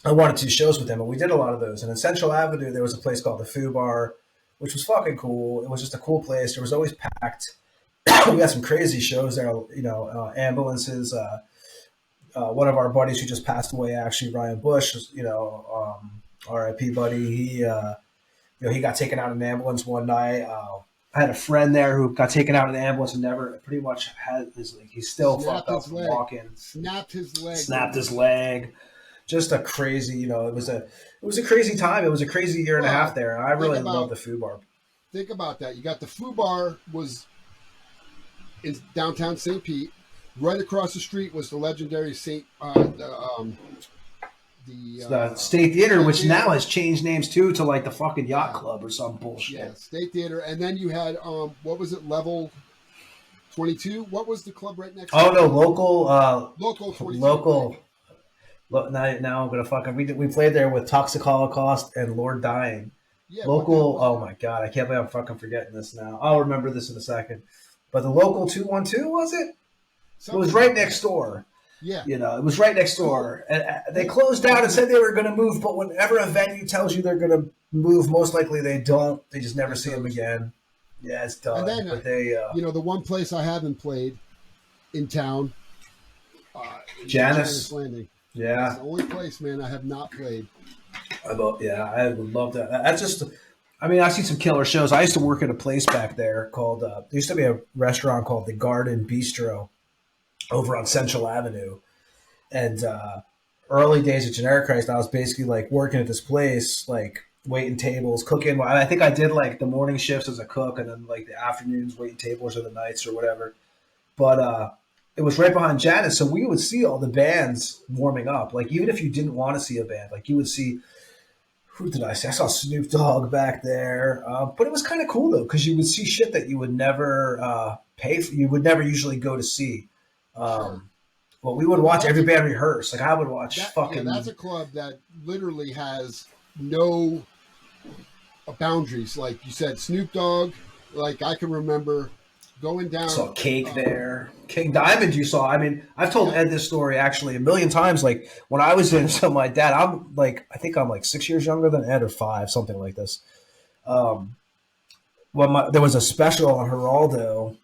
I wanted to do shows with them, and we did a lot of those. And in Central Avenue, there was a place called the Foo Bar, which was fucking cool. It was just a cool place. There was always packed. We had some crazy shows there, ambulances. One of our buddies who just passed away, actually, Ryan Bush, R.I.P. buddy. He got taken out in an ambulance one night. I had a friend there who got taken out in an ambulance and never pretty much had he's still fucked up from walking. Snapped his leg. Just a crazy, it was a crazy time. It was a crazy year and a half there. And I really love the Foo Bar. Think about that. You got the Foo Bar was in downtown St. Pete. Right across the street was the legendary the State Theater, which now has changed names too to the fucking Yacht Club or some bullshit. Yeah, State Theater, and then you had what was it, Level 22? What was the club right next? Oh no, Local. Local 22. Local. Now I'm gonna fucking. We played there with Toxic Holocaust and Lord Dying. Yeah, Local. Oh my god, I can't believe I'm fucking forgetting this now. I'll remember this in a second. But the Local 212 was it? It was right next door. Yeah. It was right next door. And they closed down and said they were going to move, but whenever a venue tells you they're going to move, most likely they don't. They just never see them again. Yeah, it's done. And then, But they, the one place I haven't played in town, Janice. Landing. Yeah. That's the only place, man, I have not played. I would love that. That's just, I mean, I've seen some killer shows. I used to work at a place back there called, there used to be a restaurant called the Garden Bistro over on Central Avenue. And early days of Generic Christ, I was basically like working at this place, like waiting tables, cooking. I think I did like the morning shifts as a cook and then like the afternoons waiting tables or the nights or whatever. But it was right behind Janice, so we would see all the bands warming up. Like even if you didn't want to see a band, like you would see, who did I see? I saw Snoop Dogg back there. But it was kind of cool though, because you would see shit that you would never pay for. You would never usually go to see. Sure. Well, we would watch every band rehearse. Like I would watch fucking. Yeah, that's a club that literally has no boundaries. Like you said, Snoop Dogg. Like I can remember going down. Saw Cake there. King Diamond you saw. I mean, I've told Ed this story actually a million times. Like when I was in, so my dad, I think I'm like 6 years younger than Ed or 5, something like this. There was a special on Geraldo.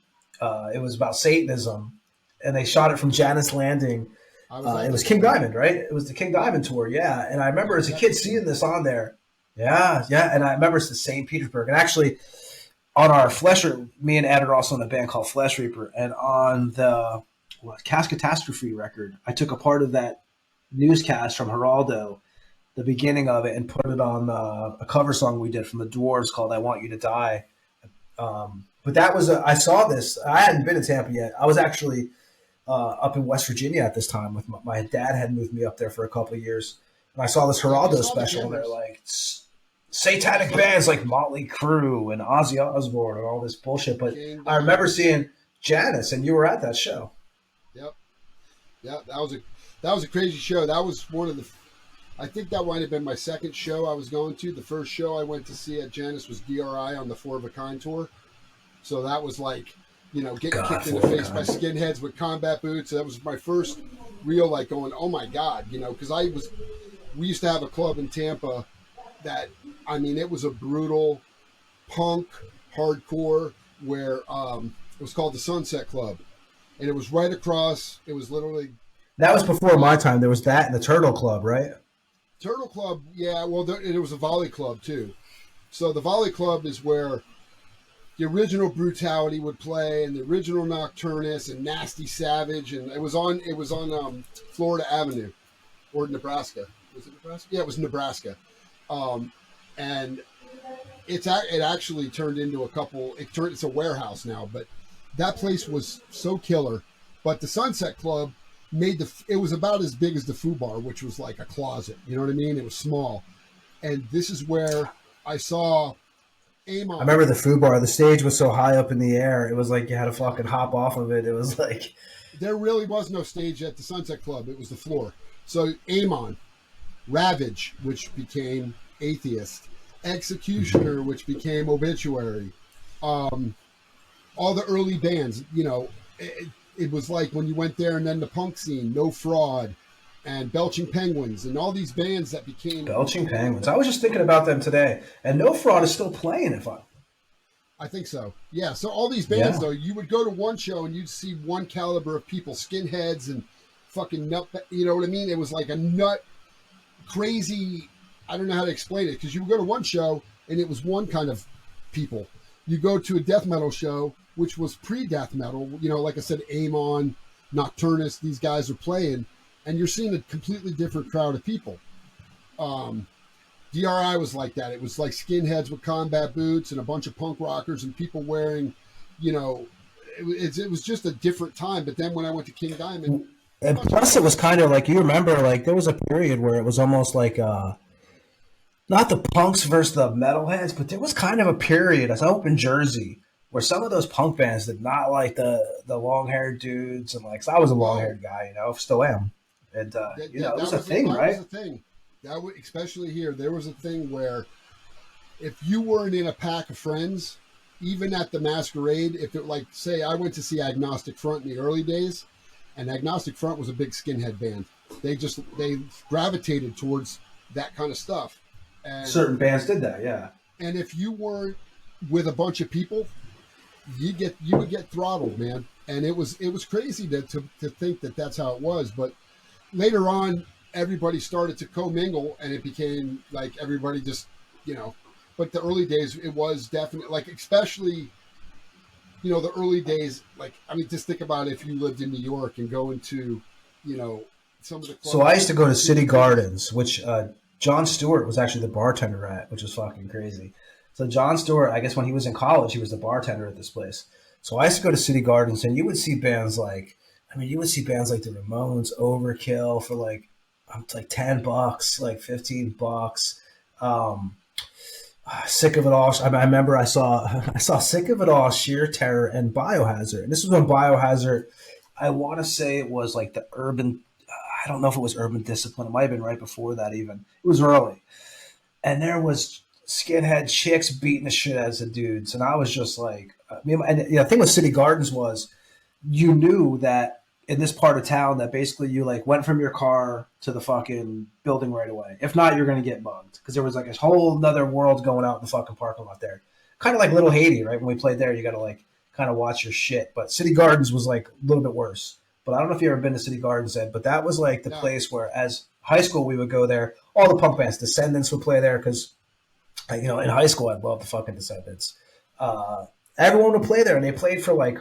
It was about Satanism, and they shot it from Janice Landing. It was King Diamond, right? It was the King Diamond tour, yeah. And I remember as a kid seeing this on there. Yeah. And I remember it's the St. Petersburg. And actually, on our Flesh Reaper, me and Ed are also in a band called Flesh Reaper. And on the Cascatastrophe record, I took a part of that newscast from Geraldo, the beginning of it, and put it on a cover song we did from the Dwarves called I Want You to Die. But that was, I saw this. I hadn't been to Tampa yet. I was actually up in West Virginia at this time. With my dad had moved me up there for a couple of years. And I saw this Geraldo special, and they're like satanic bands like Motley Crue and Ozzy Osbourne and all this bullshit. But I remember seeing Janice, and you were at that show. Yep. Yeah, that was a crazy show. That was one of the, I think that might have been my second show I was going to. The first show I went to see at Janice was DRI on the Four of a Kind tour. So that was like, getting kicked in the face by skinheads with combat boots. That was my first real, like, going, oh my God, because we used to have a club in Tampa that, I mean, it was a brutal punk hardcore where it was called the Sunset Club. And it was right across, it was literally. That was before my time. There was that and the Turtle Club, right? Turtle Club, yeah. Well, it was a Volley Club too. So the Volley Club is where the original Brutality would play, and the original Nocturnus and Nasty Savage, and it was on Florida Avenue or Nebraska. Was it Nebraska? Yeah, it was Nebraska. And it actually turned into it's a warehouse now, but that place was so killer. But the Sunset Club it was about as big as the Foo Bar, which was like a closet. You know what I mean? It was small. And this is where I saw Amon. I remember the Foo Bar. The stage was so high up in the air. It was like you had to fucking hop off of it. It was like. There really was no stage at the Sunset Club. It was the floor. So Amon, Ravage, which became Atheist, Executioner, which became Obituary, all the early bands, it was like when you went there, and then the punk scene, No Fraud, and Belching Penguins, and all these bands that became Belching Penguins. I was just thinking about them today, and No Fraud is still playing. I think so. Yeah. So all these bands, though, you would go to one show and you'd see one caliber of people, skinheads and fucking nut. You know what I mean? It was like a nut, crazy. I don't know how to explain it, because you would go to one show and it was one kind of people. You go to a death metal show, which was pre-death metal, like I said, Amon, Nocturnus, these guys are playing, and you're seeing a completely different crowd of people. DRI was like that. It was like skinheads with combat boots and a bunch of punk rockers and people wearing, it was just a different time. But then when I went to King Diamond. And plus it was kind of like, you remember, like there was a period where it was almost like, not the punks versus the metalheads, but there was kind of a period, as I opened Jersey, where some of those punk bands did not like the long-haired dudes. And like, so I was a long-haired guy, still am. And, it was a thing, right? That was a thing. Especially here, there was a thing where if you weren't in a pack of friends, even at the masquerade, if it like, say I went to see Agnostic Front in the early days, and Agnostic Front was a big skinhead band. They gravitated towards that kind of stuff. And, certain bands did that, yeah. And if you weren't with a bunch of people you would get throttled, man. And it was crazy to think that that's how it was. But later on, everybody started to commingle, and it became like everybody just, you know. But the early days, it was definitely like, especially, you know, the early days. Like, I mean, just think about if you lived in New York and going to, you know, some of the clubs. So I used to go to City Gardens, which John Stewart was actually the bartender at, which was fucking crazy. So John Stewart, I guess when he was in college, he was the bartender at this place. So I used to go to City Gardens, and you would see bands like, you would see bands like the Ramones, Overkill for like $10, like $15. Sick of It All. I remember I saw Sick of It All, Sheer Terror, and Biohazard. And this was when Biohazard, I want to say it was like the Urban. I don't know if it was Urban Discipline. It might have been right before that even. It was early, and there was skinhead chicks beating the shit out of the dudes, and I was just like, and the thing with City Gardens was, you knew that in this part of town that basically you like went from your car to the fucking building right away. If not, you're going to get mugged, because there was like a whole nother world going out in the fucking parking lot there. Kind of like Little Haiti, right? When we played there, you got to like kind of watch your shit. But City Gardens was like a little bit worse. But I don't know if you've ever been to City Gardens, Ed, but that was like the place where, as high school, we would go there. All the punk bands, Descendants would play there, because, you know, in high school, I loved the fucking Descendants. Everyone would play there, and they played for like,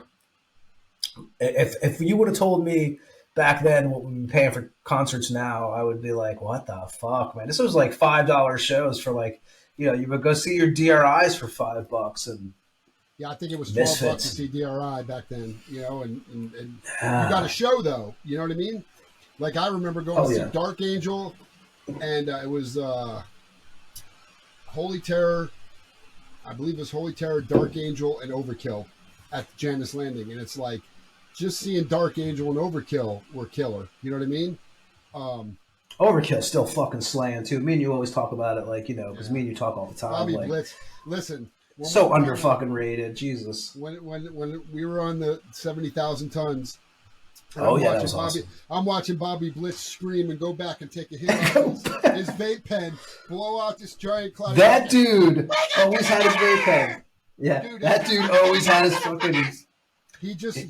if you would have told me back then what we'd be paying for concerts now, I would be like, what the fuck, man? This was like $5 shows for like, you know, you would go see your DRIs for $5 and yeah, I think it was $12 to see DRI back then, you know, and you got a show though, you know what I mean? Like I remember going to see Dark Angel, and it was Holy Terror, I believe it was Holy Terror, Dark Angel, and Overkill at Janice Landing, and it's like, just seeing Dark Angel and Overkill were killer. You know what I mean? Overkill still fucking slaying too. Me and you always talk about it, like, you know, because me and you talk all the time. Bobby like, Blitz, listen. So under fucking rated, Jesus. When we were on the 70,000 tons. That was awesome. I'm watching Bobby Blitz scream and go back and take a hit out his vape pen, blow out this giant cloud. That dude always had his vape pen. Yeah, dude, that dude always had his fucking. He just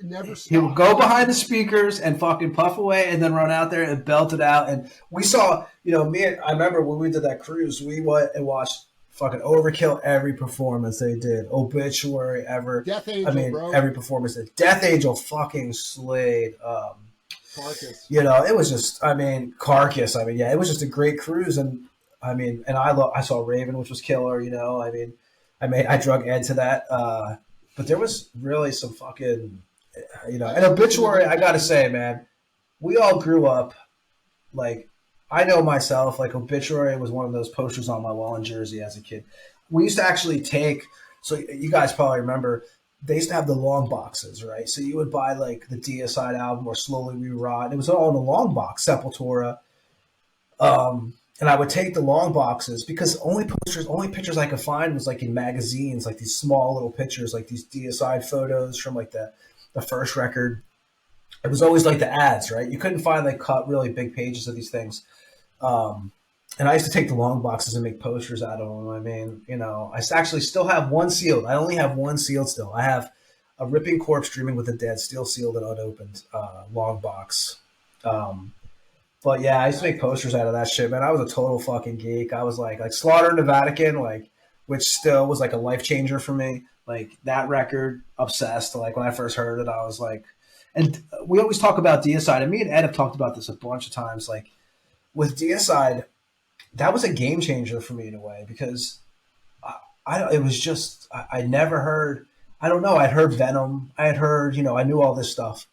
never stopped. He would go behind the speakers and fucking puff away, and then run out there and belt it out. And we saw, you know, I remember when we did that cruise, we went and watched fucking Overkill every performance they did. Obituary ever. Death Angel, bro. Every performance. Death Angel fucking slayed. Carcass. You know, it was just, Carcass. It was just a great cruise. And I saw Raven, which was killer, you know. I drug Ed to that. But there was really some fucking, you know, and Obituary, I got to say, man, we all grew up, like, I know myself, like, Obituary was one of those posters on my wall in Jersey as a kid. We used to actually take, so you guys probably remember, they used to have the long boxes, right? So you would buy, like, the Deicide album or Slowly We Rot. It was all in a long box, Sepultura. And I would take the long boxes, because only pictures I could find was like in magazines, like these small little pictures, like these Deicide photos from like the first record. It was always like the ads, right? You couldn't find like cut really big pages of these things. And I used to take the long boxes and make posters out of them. You know, I actually still have one sealed. I only have one sealed still. I have a Ripping Corpse, Dreaming with the Dead, still sealed and unopened, long box. But yeah, I used to make posters out of that shit, man. I was a total fucking geek. I was like Slaughter in the Vatican, like, which still was like a life changer for me. Like that record, obsessed. Like when I first heard it, I was like, and we always talk about Deicide, and me and Ed have talked about this a bunch of times. Like with Deicide, that was a game changer for me in a way, because it was just, I never heard, I don't know, I'd heard Venom, I had heard, you know, I knew all this stuff,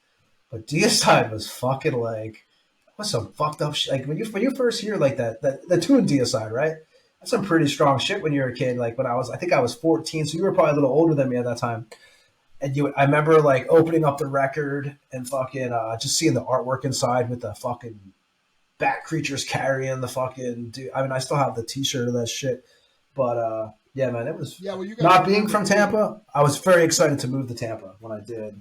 but Deicide was fucking like, what's some fucked up shit? Like when you first hear like that the tune Deicide, right? That's some pretty strong shit when you're a kid. Like when I think I was 14, so you were probably a little older than me at that time. And I remember like opening up the record and fucking just seeing the artwork inside with the fucking bat creatures carrying the fucking dude. I still have the T-shirt of that shit. But yeah, man, it was not being from Tampa. I was very excited to move to Tampa when I did.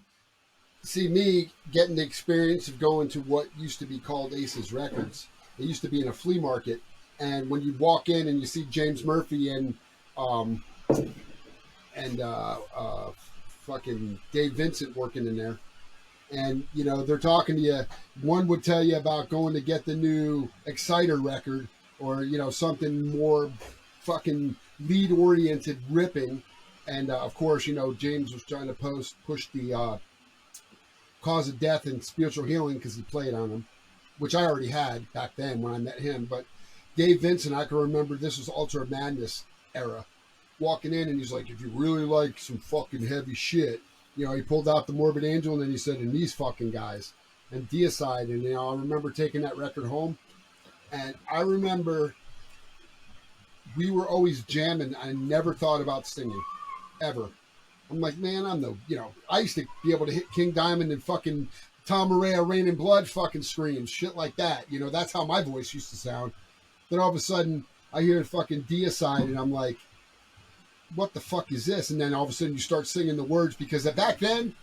See, me getting the experience of going to what used to be called Aces Records. It used to be in a flea market, and when you walk in and you see James Murphy and fucking Dave Vincent working in there. And, you know, they're talking to you. One would tell you about going to get the new Exciter record or, you know, something more fucking lead-oriented ripping. And, of course, you know, James was trying to push the Cause of Death and Spiritual Healing because he played on them, which I already had back then when I met him. But Dave Vincent, I can remember this was Ultra Madness era. Walking in and he's like, if you really like some fucking heavy shit, you know, he pulled out the Morbid Angel and then he said, and these fucking guys, and Deicide. And, you know, I remember taking that record home. And I remember we were always jamming. I never thought about singing, ever. I'm like, man, you know, I used to be able to hit King Diamond and fucking Tom Araya, Rain and Blood fucking screams, shit like that. You know, that's how my voice used to sound. Then all of a sudden, I hear fucking Deicide and I'm like, what the fuck is this? And then all of a sudden you start singing the words because back then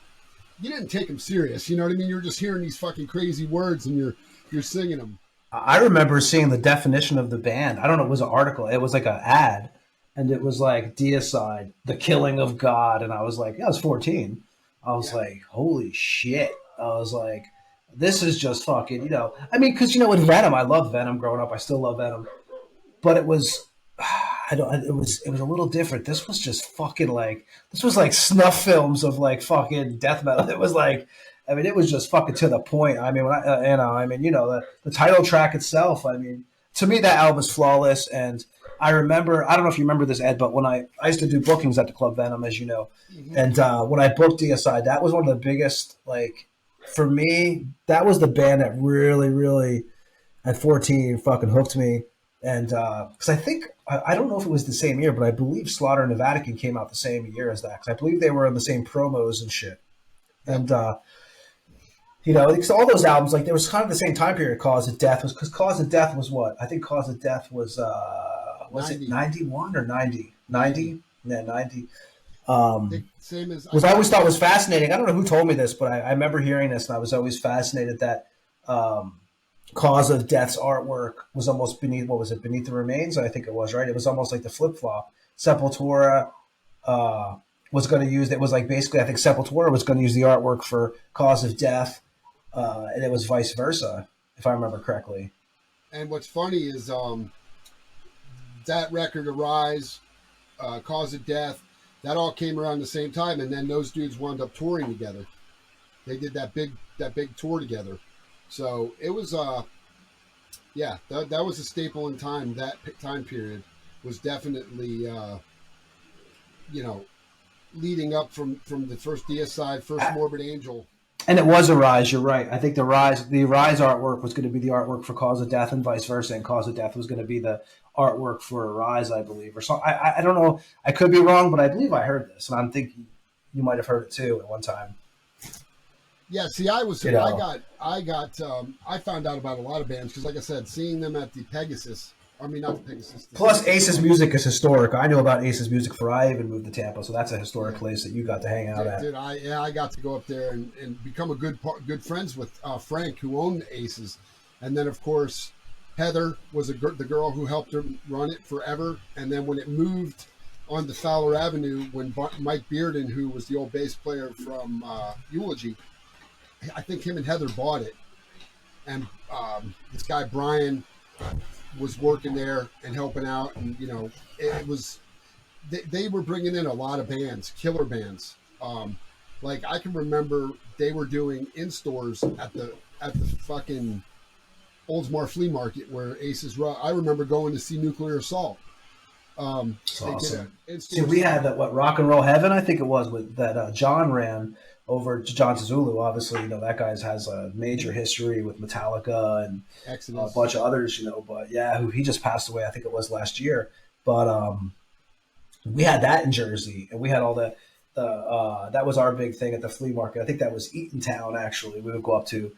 you didn't take them serious. You know what I mean? You're just hearing these fucking crazy words and you're singing them. I remember seeing the definition of the band. I don't know. It was an article. It was like an ad and it was like Deicide, the killing of God. And I was like, yeah, I was 14. I was like, holy shit. I was like, this is just fucking, you know, I mean, cause you know, with Venom, I loved Venom growing up. I still love Venom, but it was, it was a little different. This was just fucking like, this was like snuff films of like fucking death metal. It was like, I mean, it was just fucking to the point. I mean, the title track itself, I mean, to me, that album is flawless. And I remember, I don't know if you remember this, Ed, but when I used to do bookings at the Club Venom, as you know, and when I booked Deicide, that was one of the biggest, like, for me, that was the band that really, really, at 14, fucking hooked me. And because I think, I don't know if it was the same year, but I believe Slaughter and the Vatican came out the same year as that. Because I believe they were in the same promos and shit. And, you know, because all those albums, like, there was kind of the same time period Cause of Death was, because Cause of Death was what? I think Cause of Death was it 91 or 90? 90? Yeah, 90. Same as I always thought was fascinating. I don't know who told me this, but I remember hearing this, and I was always fascinated that Cause of Death's artwork was almost beneath the remains? I think it was, right? It was almost like the flip flop. Sepultura was going to use it. Was like basically, I think Sepultura was going to use the artwork for Cause of Death, and it was vice versa, if I remember correctly. And what's funny is that record, Arise, Cause of Death, that all came around the same time, and then those dudes wound up touring together. They did that big tour together. So it was, that was a staple in time. That time period was definitely, leading up from the first Deicide, first Morbid Angel. And it was Arise, you're right. I think the Rise artwork was going to be the artwork for Cause of Death and vice versa, and Cause of Death was going to be the artwork for Arise, I believe. Or so I don't know. I could be wrong, but I believe I heard this, and I'm thinking you might have heard it too at one time. Yeah, see, I found out about a lot of bands because, like I said, seeing them at the Pegasus. I mean, not the Pegasus. Plus, Ace's music is historic. I knew about Ace's music before I even moved to Tampa, so that's a historic place that you got to hang out at. Dude, I got to go up there and become good friends with Frank, who owned Ace's, and then of course Heather was the girl who helped her run it forever. And then when it moved on to Fowler Avenue, when Mike Bearden, who was the old bass player from Eulogy, I think him and Heather bought it, and this guy Brian was working there and helping out, and you know, it was they were bringing in a lot of bands, killer bands. Like I can remember they were doing in stores at the fucking Oldsmar Flea Market where Aces Rock. I remember going to see Nuclear Assault. Awesome. See, we had that Rock and Roll Heaven, I think it was, with that John ran over to John Zulu. Obviously, you know, that guy has a major history with Metallica and Exodus, a bunch of others, you know, but yeah, he just passed away, I think it was last year. But we had that in Jersey, and we had all that was our big thing at the flea market. I think that was Eatontown, actually. We would go up to,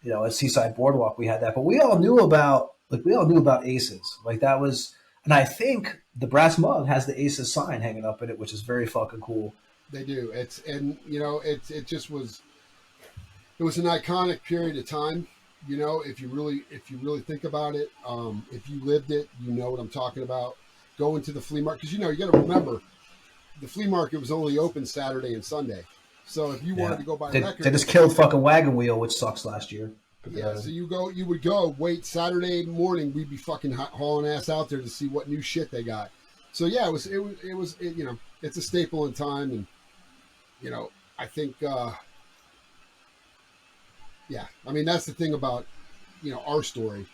you know, at Seaside Boardwalk, we had that. But we all knew about Aces. Like that was, and I think the brass mug has the Aces sign hanging up in it, which is very fucking cool. They do. It was an iconic period of time. You know, if you really think about it, if you lived it, you know what I'm talking about. Going to the flea market, because you know, you got to remember, the flea market was only open Saturday and Sunday. So if you wanted to go buy records, they just killed fucking Wagon Wheel, which sucks last year. Yeah, so you would go wait Saturday morning. We'd be fucking hauling ass out there to see what new shit they got. So yeah, it was you know, it's a staple in time, and you know, I think yeah, I mean that's the thing about, you know, our story.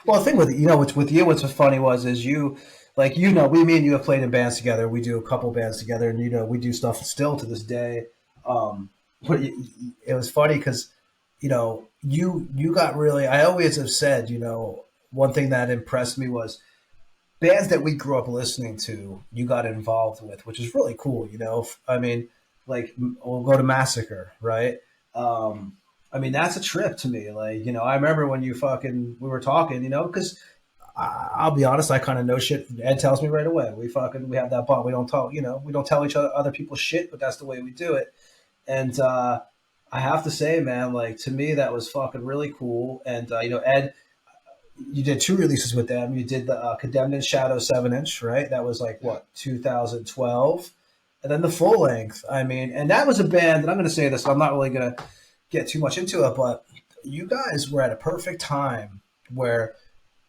Well, the thing with, you know, what's funny is you, like, you know, me and you have played in bands together. We do a couple bands together, and you know, we do stuff still to this day. But it was funny because, you know, you got really. I always have said, you know, one thing that impressed me was bands that we grew up listening to. You got involved with, which is really cool. You know, I mean, like we'll go to Massacre, right? I mean, that's a trip to me. Like, you know, I remember when we were talking, you know, because I'll be honest, I kind of know shit. Ed tells me right away. We have that bond. We don't talk, you know, we don't tell each other people's shit, but that's the way we do it. And I have to say, man, like, to me, that was fucking really cool. And, you know, Ed, you did 2 releases with them. You did the Condemned in Shadow 7-inch, right? That was like, what, 2012? And then the full length. I mean, and that was a band, and I'm going to say this, so I'm not really going to get too much into it, but you guys were at a perfect time where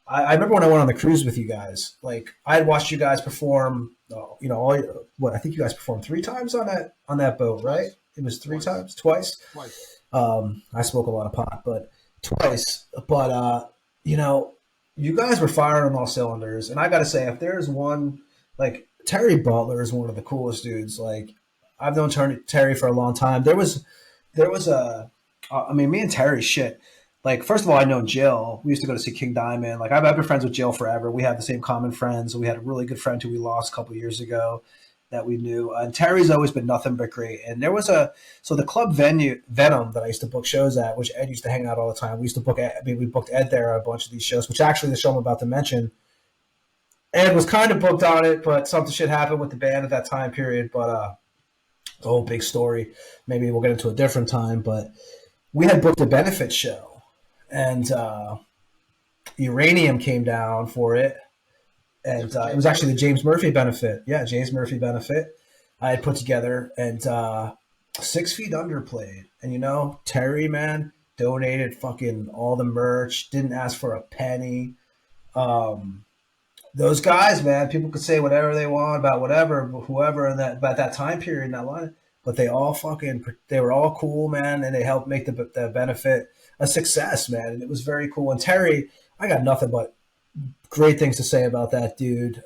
I remember when I went on the cruise with you guys, like I had watched you guys perform, you know, I think you guys performed 3 times on that boat, right? It was twice. I smoke a lot of pot, but twice. But you know, you guys were firing on all cylinders, and I got to say, if there's one, like Terry Butler is one of the coolest dudes. Like I've known Terry for a long time. There was I mean, me and Terry, shit. Like, first of all, I know Jill. We used to go to see King Diamond. Like, I've been friends with Jill forever. We have the same common friends. We had a really good friend who we lost a couple of years ago that we knew. And Terry's always been nothing but great. And there was so the club venue, Venom, that I used to book shows at, which Ed used to hang out all the time. We used to we booked Ed there at a bunch of these shows, which actually the show I'm about to mention, Ed was kind of booked on it, but something shit happened with the band at that time period. But the whole big story, maybe we'll get into a different time, but we had booked a benefit show, and Uranium came down for it, and it was actually the James Murphy benefit. Yeah, James Murphy benefit I had put together, and 6 Feet Under played. And, you know, Terry, man, donated fucking all the merch, didn't ask for a penny. Those guys, man, people could say whatever they want about whatever, whoever in about that time period in that line. But they were all cool, man, and they helped make the benefit a success, man. And it was very cool. And Terry, I got nothing but great things to say about that dude.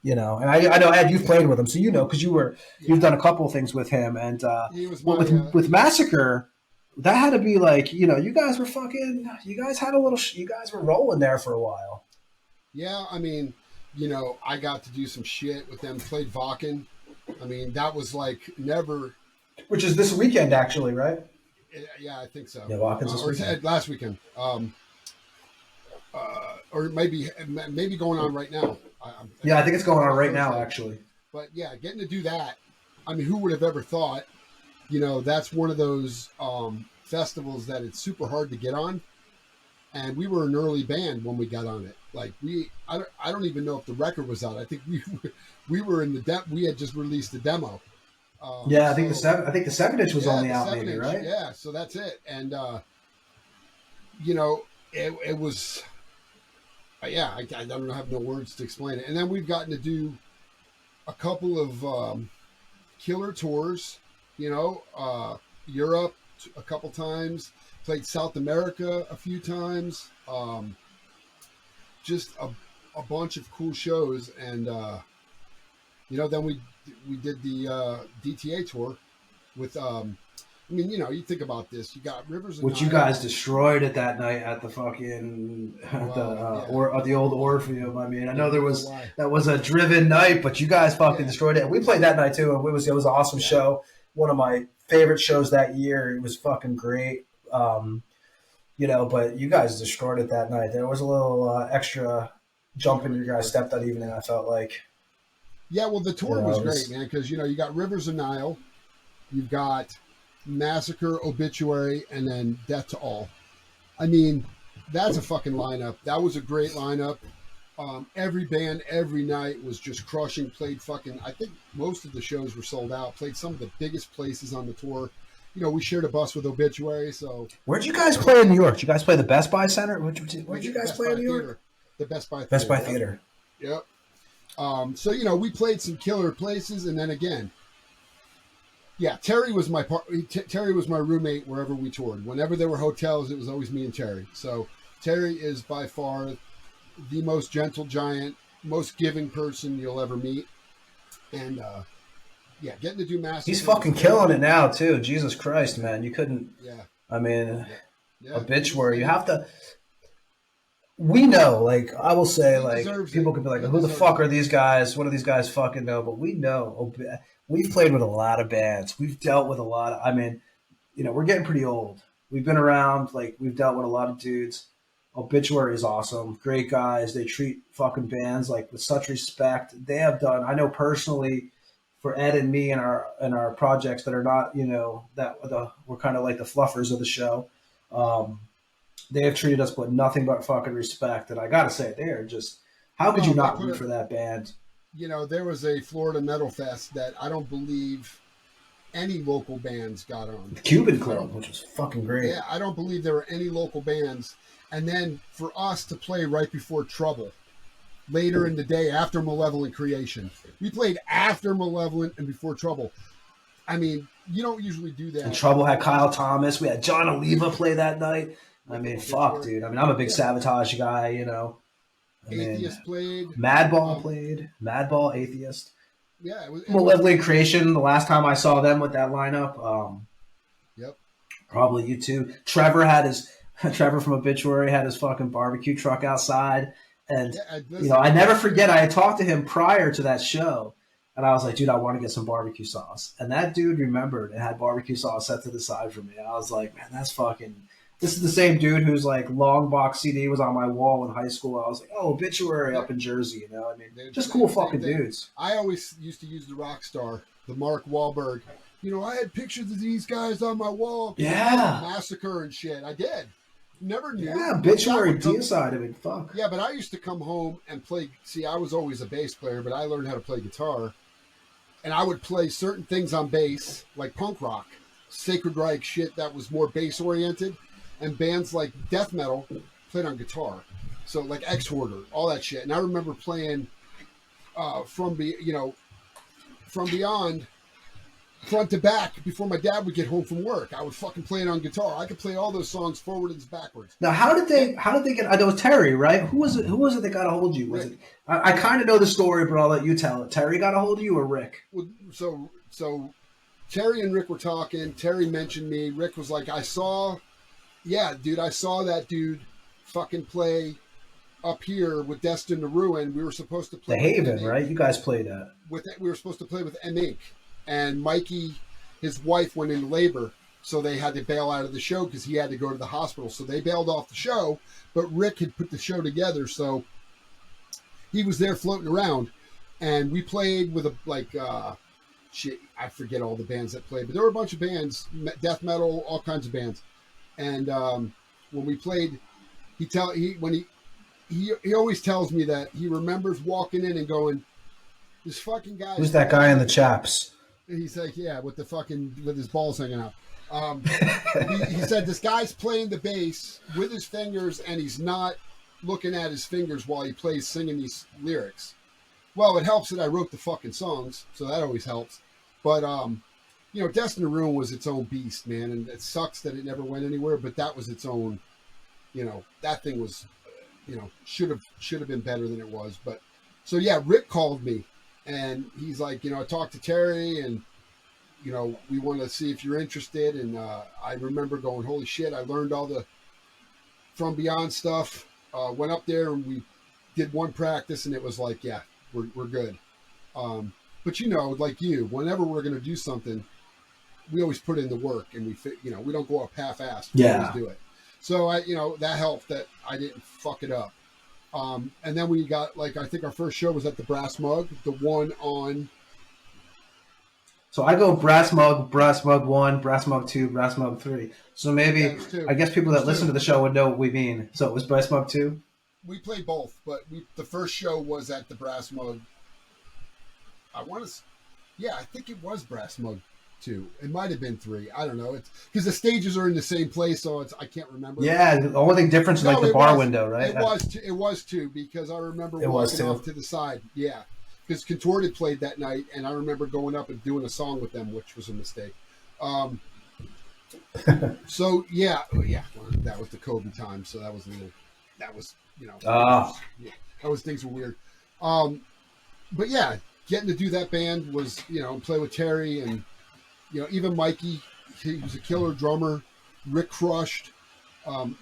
You know, and I know, Ed, you've played with him, so you know, because you've done a couple of things with him. And with Massacre, that had to be like, you know, you guys were rolling there for a while. Yeah, I mean, you know, I got to do some shit with them. Played Vakken. I mean, that was like never. Which is this weekend, actually, right? Yeah, I think so. Yeah, Vakken's this weekend. Last weekend. Or maybe going on right now. I think it's going on right now, actually. But yeah, getting to do that. I mean, who would have ever thought? You know, that's one of those festivals that it's super hard to get on. And we were an early band when we got on it. Like I don't even know if the record was out. I think we were in we had just released the demo. I think the 7-inch was only out, maybe, right? Yeah, so that's it. And you know, it was. I don't have no words to explain it. And then we've gotten to do a couple of killer tours. You know, Europe a couple times. Played South America a few times. Just a bunch of cool shows, and you know, then we did the DTA tour with. I mean, you know, you think about this. You got Rivers, which you guys destroyed it that night at the fucking the old Orpheum. I mean, I know that was a driven night, but you guys fucking destroyed it. We played that night too, and it was an awesome show. One of my favorite shows that year. It was fucking great. You know, but you guys destroyed it that night. There was a little extra jumping you guys stepped on evening, I felt like. Yeah, well, the tour was great, man, because, you know, you got Rivers of Nile, you've got Massacre, Obituary, and then Death to All. I mean, that's a fucking lineup. That was a great lineup. Every band, every night was just crushing. Played fucking, I think most of the shows were sold out. Played some of the biggest places on the tour. You know, we shared a bus with Obituary, so... Where'd you guys play in New York? Did you guys play the Best Buy Center? Where'd you guys play in New York? Theater. The Best Buy Theater. Best Buy Theater. Yep. So, you know, we played some killer places, and then again, yeah, Terry was my Terry was my roommate wherever we toured. Whenever there were hotels, it was always me and Terry. So Terry is by far the most gentle giant, most giving person you'll ever meet. And yeah, getting to do massive. He's fucking killing it now too. Jesus Christ, man, you couldn't. Yeah. I mean, Obituary. You have to. We know, like, I will say, like, people could be like, who the fuck are these guys? What do these guys fucking know? But we know. We've played with a lot of bands. We've dealt with a lot of, I mean, you know, we're getting pretty old. We've been around, like, we've dealt with a lot of dudes. Obituary is awesome. Great guys. They treat fucking bands, like, with such respect. They have done, I know personally, for Ed and me and our projects that are not, you know, we're kind of like the fluffers of the show. They have treated us with nothing but fucking respect. And I got to say, they are just, how could you not root for that band? You know, there was a Florida Metal Fest that I don't believe any local bands got on. The Cuban Club, which was fucking great. Yeah, I don't believe there were any local bands. And then for us to play right before Trouble, later in the day after Malevolent Creation. We played after Malevolent and before Trouble. I mean, you don't usually do that. And Trouble had Kyle Thomas. We had John Oliva play that night. I mean, fuck, dude. I mean, I'm a big Sabotage guy, you know. Atheist played. Madball played. Madball, Atheist. Yeah. It was Malevolent Creation, the last time I saw them with that lineup. Yep. Probably you too. Trevor from Obituary had his fucking barbecue truck outside. And, you know, I never forget, I had talked to him prior to that show. And I was like, dude, I want to get some barbecue sauce. And that dude remembered and had barbecue sauce set to the side for me. And I was like, man, that's fucking... This is the same dude whose like long box CD was on my wall in high school. I was like, oh, Obituary up in Jersey, you know. I mean, just cool fucking dudes. I always used to use the rock star, the Mark Wahlberg. You know, I had pictures of these guys on my wall. Yeah. Massacre and shit. I did. Never knew. Yeah, Obituary, Deicide. I mean, fuck. Yeah, but I used to come home and play. See, I was always a bass player, but I learned how to play guitar. And I would play certain things on bass, like punk rock, Sacred Reich shit that was more bass oriented. And bands like death metal played on guitar, so like X-Hoarder, all that shit. And I remember playing from beyond, front to back before my dad would get home from work. I would fucking play it on guitar. I could play all those songs forward and backwards. Now, how did they get? I know Terry, right? Who was it that got a hold of you? Was it? I kind of know the story, but I'll let you tell it. Terry got a hold of you, or Rick? Well, so Terry and Rick were talking. Terry mentioned me. Rick was like, yeah, dude, I saw that dude fucking play up here with Destined to Ruin. We were supposed to play The Haven, right? You guys played that. We were supposed to play with M Inc. And Mikey, his wife, went into labor, so they had to bail out of the show because he had to go to the hospital. So they bailed off the show, but Rick had put the show together, so he was there floating around. And we played with shit, I forget all the bands that played, but there were a bunch of bands, death metal, all kinds of bands. And when we played, he always tells me that he remembers walking in and going, "This fucking guy." Who's that guy in the chaps? He's like, yeah, with his balls hanging out. He said, "This guy's playing the bass with his fingers, and he's not looking at his fingers while he plays, singing these lyrics." Well, it helps that I wrote the fucking songs, so that always helps. But you know, Destined to Ruin was its own beast, man, and it sucks that it never went anywhere, but that was its own, you know, that thing was, you know, should have been better than it was. But so yeah, Rick called me and he's like, you know, I talked to Terry and, you know, we want to see if you're interested. And I remember going, holy shit, I learned all the From Beyond stuff, went up there and we did one practice and it was like, yeah, we're good. But you know, like you, whenever we're going to do something, we always put in the work and we don't go up half-assed. We always do it. So that helped that I didn't fuck it up. And then we got, like, I think our first show was at the Brass Mug, the one on. So I go Brass Mug 1, Brass Mug 2, Brass Mug 3. So maybe, I guess people that listen to the show would know what we mean. So it was Brass Mug 2? we played both, but the first show was at the Brass Mug. I think it was Brass Mug 2. It might have been 3. I don't know. It's because the stages are in the same place, so I can't remember. Yeah, the only thing difference is like the bar window, right? It was 2 because I remember walking off to the side. Yeah, because Contorted played that night, and I remember going up and doing a song with them, which was a mistake. So yeah, well, that was the Kobe time, so that was things were weird. But yeah, getting to do that band was, play with Terry and, even Mikey, he was a killer drummer. Rick crushed.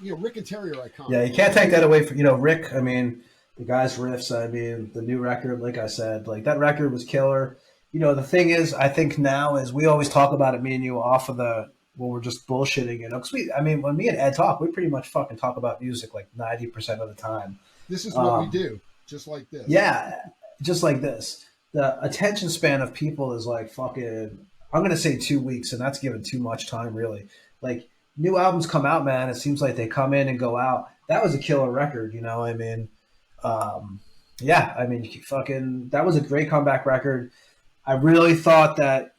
Rick and Terry are iconic. Yeah, you can't take that away from, Rick. I mean, the guy's riffs, I mean, the new record, like I said, like that record was killer. The thing is, I think now is we always talk about it, me and you, off of when we're just bullshitting, because when me and Ed talk, we pretty much fucking talk about music like 90% of the time. This is what we do, just like this. Yeah, just like this. The attention span of people is like fucking, I'm going to say 2 weeks, and that's given too much time, really. Like, new albums come out, man. It seems like they come in and go out. That was a killer record, that was a great comeback record. I really thought that,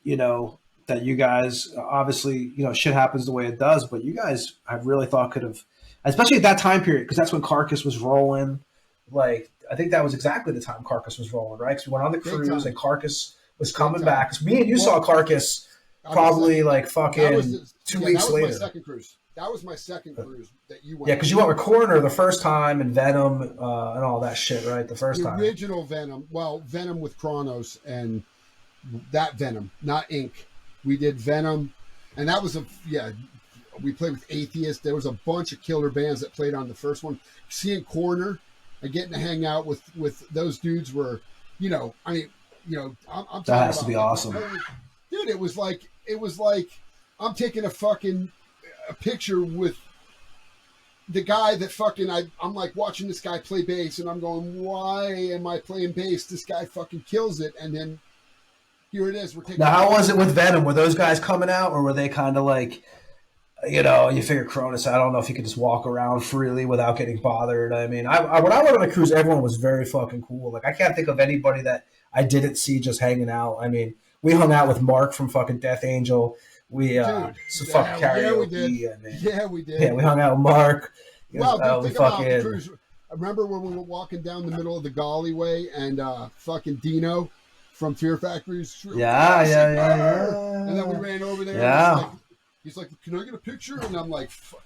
that you guys, obviously, shit happens the way it does, but you guys, I really thought could have, especially at that time period, because that's when Carcass was rolling. Like, I think that was exactly the time Carcass was rolling, right? Because we went on the cruise and Carcass was coming back. Because me and you saw Carcass probably like fucking 2 weeks later. That was my second cruise. That was my second cruise that you went. Yeah, because you went with Coroner the first time and Venom and all that shit, right? The first time. The original Venom. Well, Venom with Kronos and that Venom, not Ink. We did Venom, and that was we played with Atheist. There was a bunch of killer bands that played on the first one. Seeing Coroner and getting to hang out with those dudes were, I'm that has to be awesome, dude. It was like I'm taking a picture with the guy that fucking I'm like watching this guy play bass, and I'm going, why am I playing bass? This guy fucking kills it, and then here it is. We're taking. Now, how was it with Venom? Were those guys coming out, or were they kind of like, you figure Cronus, I don't know if you could just walk around freely without getting bothered. I mean, when I went on a cruise, everyone was very fucking cool. Like, I can't think of anybody that I didn't see just hanging out. I mean, we hung out with Mark from fucking Death Angel. We fucking karaoke. We did. Yeah, we hung out with Mark. Well, think about the cruise. I remember when we were walking down the middle of the Galleyway and fucking Dino from Fear Factory. Yeah. And then we ran over there. Yeah. He's like, can I get a picture? And I'm like, fuck.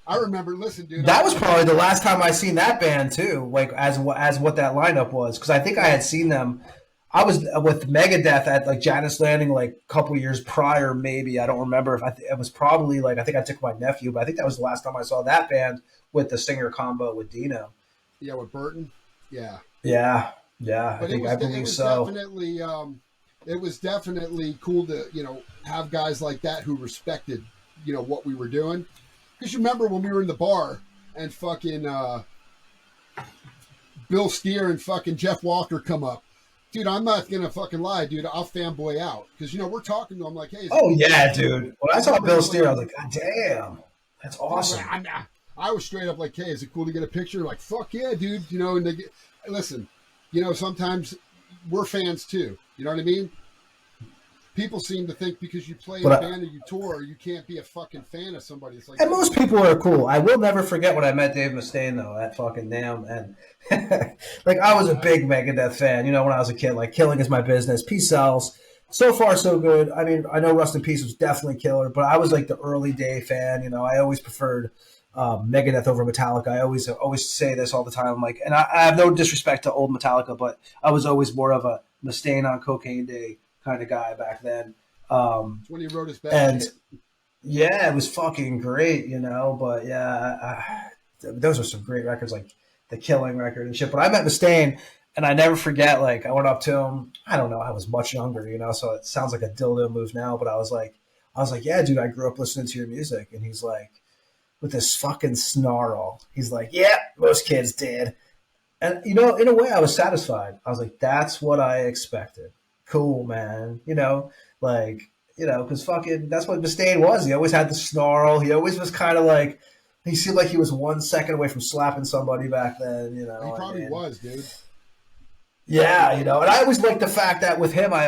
I remember, listen, dude. That was probably the last time I seen that band too, like as what that lineup was, because I think I had seen them. I was with Megadeth at like Janus Landing like a couple years prior, maybe. I don't remember if it was probably like, I think I took my nephew, but I think that was the last time I saw that band with the singer combo with Dino. Yeah, with Burton. Yeah. Yeah. I believe so. Definitely, it was definitely cool to, have guys like that who respected, what we were doing. Because you remember when we were in the bar and fucking Bill Steer and fucking Jeff Walker come up. Dude, I'm not going to fucking lie, dude. I'll fanboy out. Because, we're talking to him like, hey. Oh, yeah, dude. When I saw Bill Steer, I was like, God damn. That's awesome. I was straight up like, hey, is it cool to get a picture? Like, fuck yeah, dude. And listen, sometimes we're fans too. You know what I mean? People seem to think because you play in a band or you tour, you can't be a fucking fan of somebody. It's like, and most people are cool. I will never forget when I met Dave Mustaine, though, at fucking Damn. And like, I was a big Megadeth fan, when I was a kid. Like, Killing Is My Business, Peace Sells. So far, so good. I mean, I know Rust in Peace was definitely killer, but I was like the early day fan. I always preferred Megadeth over Metallica. I always say this all the time. I'm like, and I have no disrespect to old Metallica, but I was always more of a Mustaine on Cocaine Day kind of guy back then. When he wrote his band. And yeah, it was fucking great, but yeah, those are some great records, like the Killing record and shit. But I met Mustaine, and I never forget, like, I went up to him. I don't know, I was much younger, so it sounds like a dildo move now, but I was like, yeah, dude, I grew up listening to your music. And he's like, with this fucking snarl, he's like, yeah, most kids did. And, in a way I was satisfied. I was like, that's what I expected. Cool, man. Because fucking, that's what Mustaine was. He always had the snarl. He always was kind of like, He seemed like he was 1 second away from slapping somebody back then. You know, He probably was, dude. Yeah, you know, and I always liked the fact that with him, I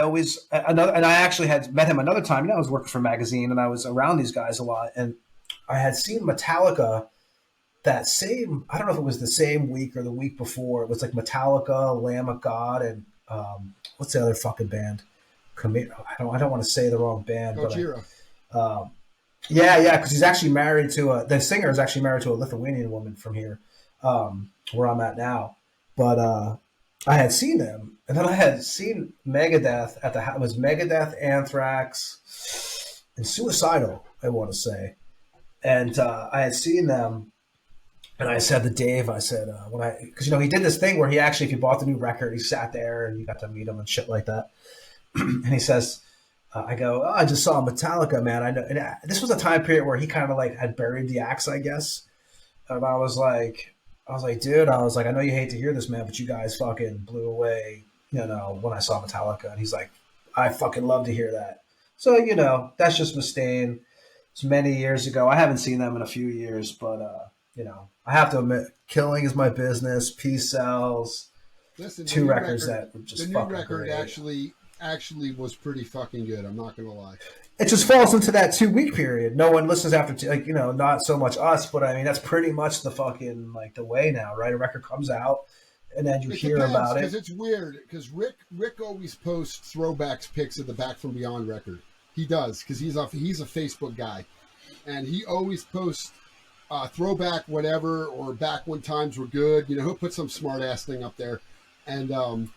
actually had met him another time. You know, I was working for a magazine, and I was around these guys a lot, and I had seen Metallica that same. I don't know if it was the same week or the week before. It was like Metallica, Lamb of God, and what's the other fucking band? I don't want to say the wrong band, Gojira. but yeah, because he's actually married to the singer is actually married to a Lithuanian woman from here, where I'm at now, but. I had seen them, and then I had seen Megadeth it was Megadeth, Anthrax, and Suicidal, I want to say. And I had seen them, and I said to Dave, I said, because, you know, he did this thing where he actually, if you bought the new record, he sat there and you got to meet him and shit like that. And he says, I go, I just saw Metallica, man. I know. And this was a time period where he kind of like had buried the axe, I guess. And I was like, dude, I know you hate to hear this, man, but you guys fucking blew away, you know, when I saw Metallica. And he's like, I fucking love to hear that. So, you know, that's just Mustaine. It's many years ago. I haven't seen them in a few years, but, you know, I have to admit, Killing Is My Business, Peace Sells, Listen, two records that were just fucking great. The new record actually was pretty fucking good. I'm not going to lie. It just falls into that 2-week period. No one listens after, like, you know, not so much us, but I mean, that's pretty much the fucking, like, the way now, right? A record comes out, and then you hear about it. Because it's weird, because Rick always posts throwbacks pics of the Back From Beyond record. He does, because he's a Facebook guy. And he always posts throwback whatever, or back when times were good. You know, he'll put some smart-ass thing up there. And,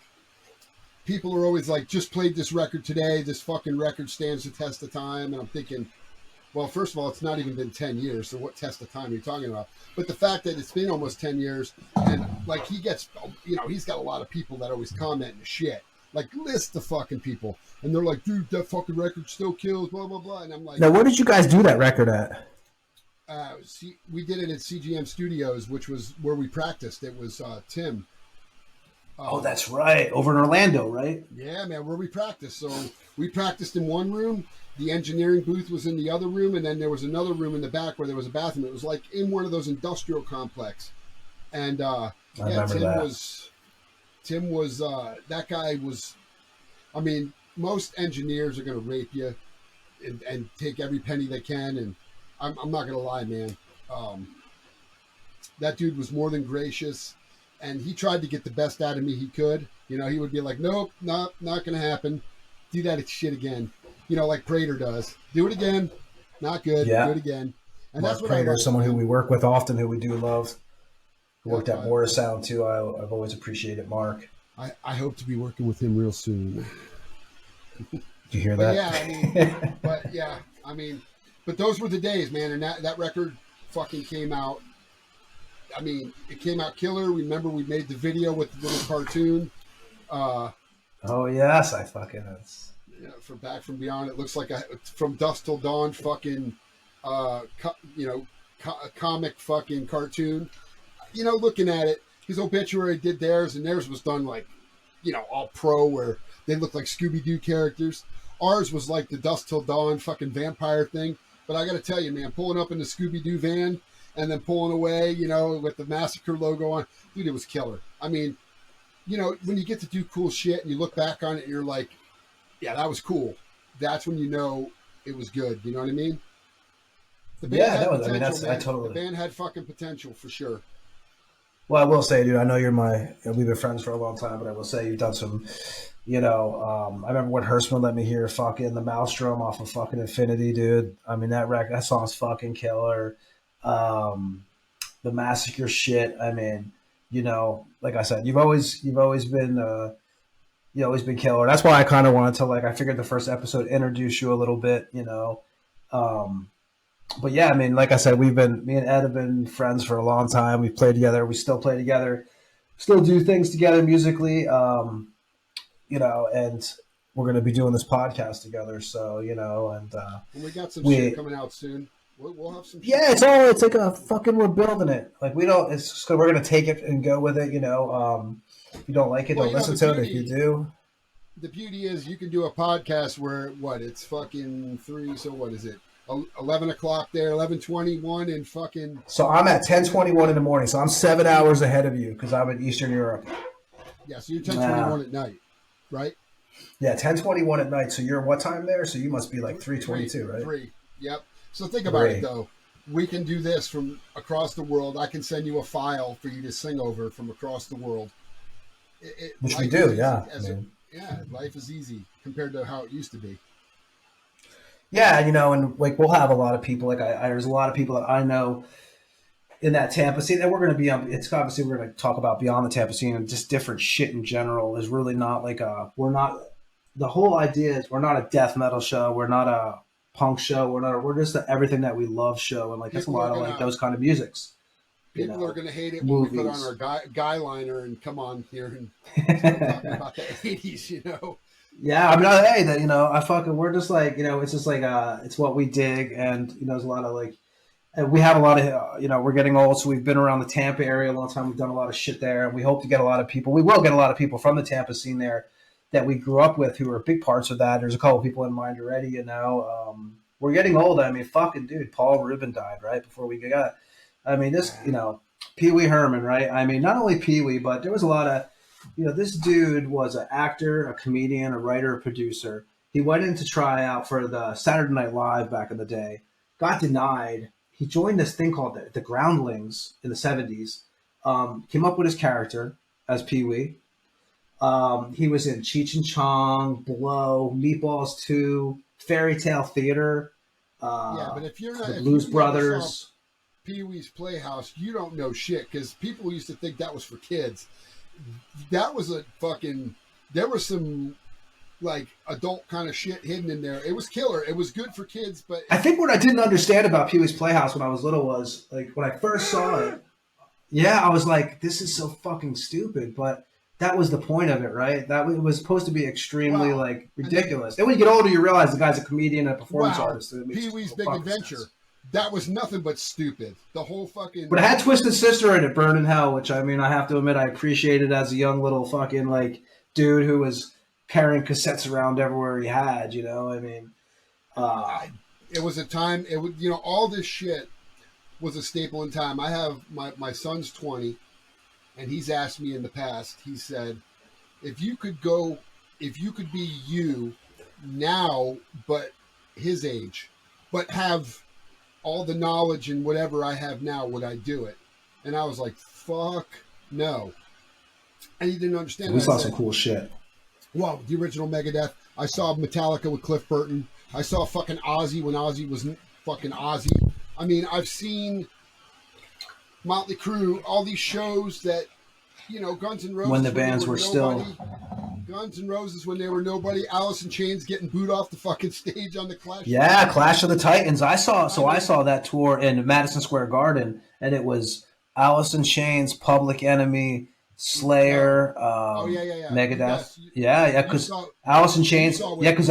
people are always like, just played this record today. This fucking record stands the test of time. And I'm thinking, well, first of all, it's not even been 10 years. So what test of time are you talking about? But the fact that it's been almost 10 years and like he gets, you know, he's got a lot of people that always comment and shit. Like list the fucking people. And they're like, dude, that fucking record still kills, blah, blah, blah. And I'm like, now, where did you guys do that record at? We did it at CGM Studios, which was where we practiced. It was Tim. Oh, that's right. Over in Orlando, right? Yeah, man, where we practiced. So we practiced in one room. The engineering booth was in the other room. And then there was another room in the back where there was a bathroom. It was like in one of those industrial complex. And Tim was that guy was, I mean, most engineers are going to rape you and take every penny they can. And I'm not going to lie, man. That dude was more than gracious. And he tried to get the best out of me he could. You know, he would be like, nope, not going to happen. Do that shit again. You know, like Prater does. Do it again. Not good. Yeah. Do it again. And Mark that's what Prater is someone who we work with often, who we do love. Who worked at Morrisound, too. I've always appreciated Mark. I hope to be working with him real soon. Did you hear that? But those were the days, man. And that record fucking came out. I mean, it came out killer. Remember, we made the video with the little cartoon. Oh yes, I fucking. For Back From Beyond, it looks like From Dusk Till Dawn, fucking, comic fucking cartoon. You know, looking at it, his Obituary did theirs, and theirs was done like, you know, all pro, where they looked like Scooby-Doo characters. Ours was like the Dusk Till Dawn fucking vampire thing. But I got to tell you, man, pulling up in the Scooby-Doo van. And then pulling away, you know, with the Massacre logo on. Dude, it was killer. I mean, you know, when you get to do cool shit and you look back on it and you're like, yeah, that was cool. That's when you know it was good. You know what I mean? The band had fucking potential for sure. Well, I will say, dude, I know we've been friends for a long time, but I will say you've done some, you know, I remember when Hirschman let me hear fucking the Maelstrom off of fucking Infinity, dude. I mean, that song's fucking killer. The Massacre shit. I mean, you know, like I said, you've always been killer. That's why I kind of wanted to, like, I figured the first episode introduce you a little bit, you know. But yeah, I mean, like I said, me and Ed have been friends for a long time. We've played together. We still play together, still do things together musically, you know, and we're going to be doing this podcast together. So, you know, and we got some shit coming out soon. We'll have some. Yeah, it's like a fucking, we're building it. Like we're going to take it and go with it. You know, if you don't like it, don't listen to it. If you do, the beauty is you can do a podcast where it's fucking 3. So what is it? 11 o'clock there, 11:21 in fucking. So I'm at 10:21 in the morning. So I'm 7 hours ahead of you because I'm in Eastern Europe. Yeah, so you're 10:21 at night, right? Yeah, 10:21 at night. So you're what time there? So you must be like 3:22, right? 3. Yep. So think about it though. We can do this from across the world. I can send you a file for you to sing over from across the world. Which we do, yeah. Life is easy compared to how it used to be. Yeah, and like we'll have a lot of people. Like there's a lot of people that I know in that Tampa scene, and we're going to be on. It's obviously we're going to talk about beyond the Tampa scene and just different shit in general. Is really not like we're not. The whole idea is we're not a death metal show. We're not a punk show. We're just the everything that we love show, and like it's a lot of like those kind of musics. People are going to hate it when we put on our guy liner and come on here and start talking about the 80s, Yeah, I mean, hey, we're just like, it's just like, it's what we dig, and there's a lot of like, and we have a lot of, we're getting old, so we've been around the Tampa area a long time. We've done a lot of shit there, and we hope to get a lot of people. We will get a lot of people from the Tampa scene there that we grew up with who are big parts of that. There's a couple of people in mind already, We're getting old. I mean, fucking dude, Paul Rubin died right before we got. I mean, this, Pee Wee Herman, right? I mean, not only Pee Wee, but there was a lot of, this dude was an actor, a comedian, a writer, a producer. He went in to try out for the Saturday Night Live back in the day, got denied. He joined this thing called the Groundlings in the 70s, came up with his character as Pee Wee. He was in Cheech and Chong, Blow, Meatballs 2, Fairy Tale Theater, but if you're not, the Blues Brothers. Pee Wee's Playhouse, you don't know shit because people used to think that was for kids. That was there was some like adult kind of shit hidden in there. It was killer. It was good for kids, but I think what I didn't understand about Pee Wee's Playhouse when I was little was like when I first saw it, I was like, this is so fucking stupid, but that was the point of it, right? That it was supposed to be extremely like ridiculous. Then when you get older, you realize the guy's a comedian and a performance artist. Pee Wee's Big Adventure. Sense. That was nothing but stupid. The whole fucking. But it had Twisted Sister in it, Burn in Hell, which I mean, I have to admit, I appreciated as a young little fucking like dude who was carrying cassettes around everywhere he had. I mean, it was a time. It was all this shit was a staple in time. I have my son's 20, and he's asked me in the past. He said, if you could be you now, but his age, but have all the knowledge and whatever I have now, would I do it? And I was like, fuck no. And he didn't understand. We saw some cool shit. Well, the original Megadeth. I saw Metallica with Cliff Burton. I saw fucking Ozzy when Ozzy was fucking Ozzy. I mean, I've seen Motley Crue, all these shows that, Guns N' Roses. When the bands were still. Guns N' Roses when they were nobody. Alice in Chains getting booed off the fucking stage on the Clash. Yeah, Clash of the Titans. I saw that tour in Madison Square Garden, and it was Alice in Chains, Public Enemy, Slayer, Megadeth. Because Alice in Chains. Because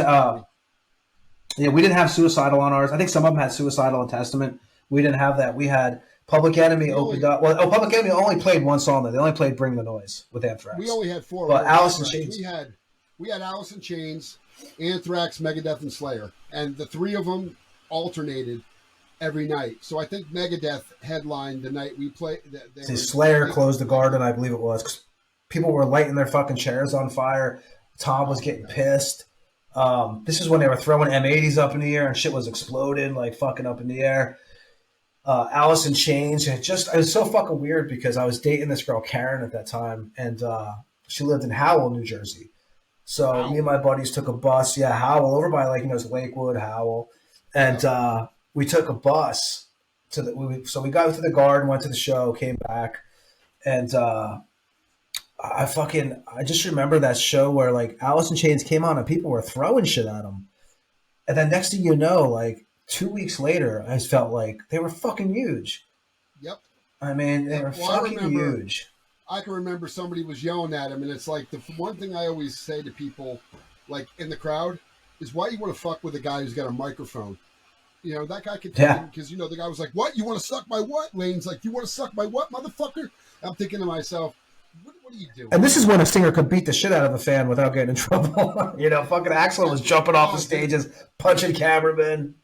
we didn't have Suicidal on ours. I think some of them had Suicidal and Testament. We didn't have that. We had Public Enemy opened up. Well, Public Enemy only played one song. They only played "Bring the Noise" with Anthrax. We only had 4. But Alice in Chains. We had Alice in Chains, Anthrax, Megadeth, and Slayer, and the 3 of them alternated every night. So I think Megadeth headlined the night we played. Slayer closed the Garden, I believe it was. 'Cause people were lighting their fucking chairs on fire. Tom was getting pissed. This is when they were throwing M80s up in the air and shit was exploding, like fucking up in the air. Alice in Chains. It was so fucking weird because I was dating this girl, Karen, at that time, and she lived in Howell, New Jersey. So me and my buddies took a bus, Howell, over by Lakewood, Howell, and we took a bus so we got to the Garden, went to the show, came back, and I just remember that show where like Alice in Chains came on and people were throwing shit at them, and then next thing you know, like 2 weeks later, I just felt like they were fucking huge. Yep. I mean, they were fucking huge. I can remember somebody was yelling at him, and it's like the one thing I always say to people, like in the crowd, is why you want to fuck with a guy who's got a microphone. That guy could tell him because the guy was like, "What? You want to suck my what?" Lane's like, "You want to suck my what, motherfucker?" I'm thinking to myself, what are you doing? And this is when a singer could beat the shit out of a fan without getting in trouble. Fucking Axl was jumping off the stages, punching cameramen.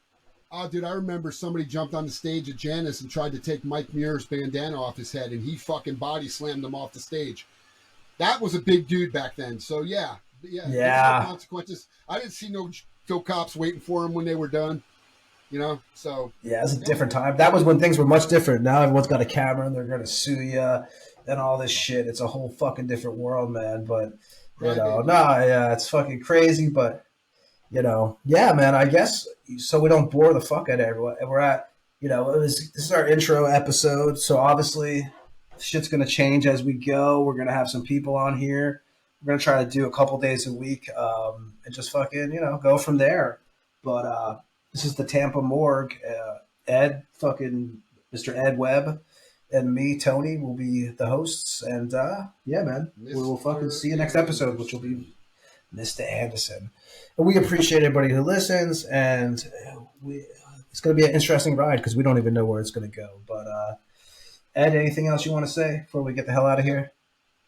Oh, dude, I remember somebody jumped on the stage at Janus and tried to take Mike Muir's bandana off his head, and he fucking body slammed him off the stage. That was a big dude back then. So, yeah. There's no consequences. I didn't see no cops waiting for him when they were done. You know, so yeah, it's a different time. That was when things were much different. Now everyone's got a camera and they're going to sue you and all this shit. It's a whole fucking different world, man. But it's fucking crazy. But yeah, man. I guess so. We don't bore the fuck out of everyone. And we're at, this is our intro episode. So obviously, shit's going to change as we go. We're going to have some people on here. We're going to try to do a couple days a week and just fucking go from there. But this is the Tampa Morgue. Ed, fucking Mr. Ed Webb, and me, Tony, will be the hosts. And yeah, man, we'll fucking see you next episode, which will be Mr. Anderson. And we appreciate everybody who listens, and it's going to be an interesting ride because we don't even know where it's going to go. But Ed, anything else you want to say before we get the hell out of here?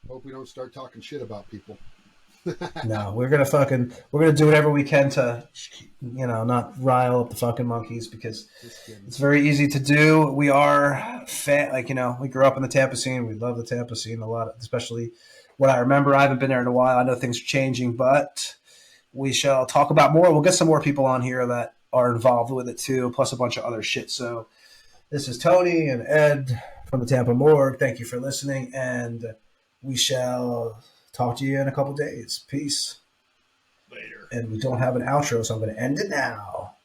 Hope we don't start talking shit about people. No, we're gonna do whatever we can to, not rile up the fucking monkeys because it's very easy to do. We are we grew up in the Tampa scene. We love the Tampa scene a lot, especially what I remember. I haven't been there in a while. I know things are changing, but we shall talk about more. We'll get some more people on here that are involved with it too, plus a bunch of other shit. So this is Tony and Ed from the Tampa Morgue. Thank you for listening, and we shall talk to you in a couple days. Peace. Later. And we don't have an outro, so I'm going to end it now.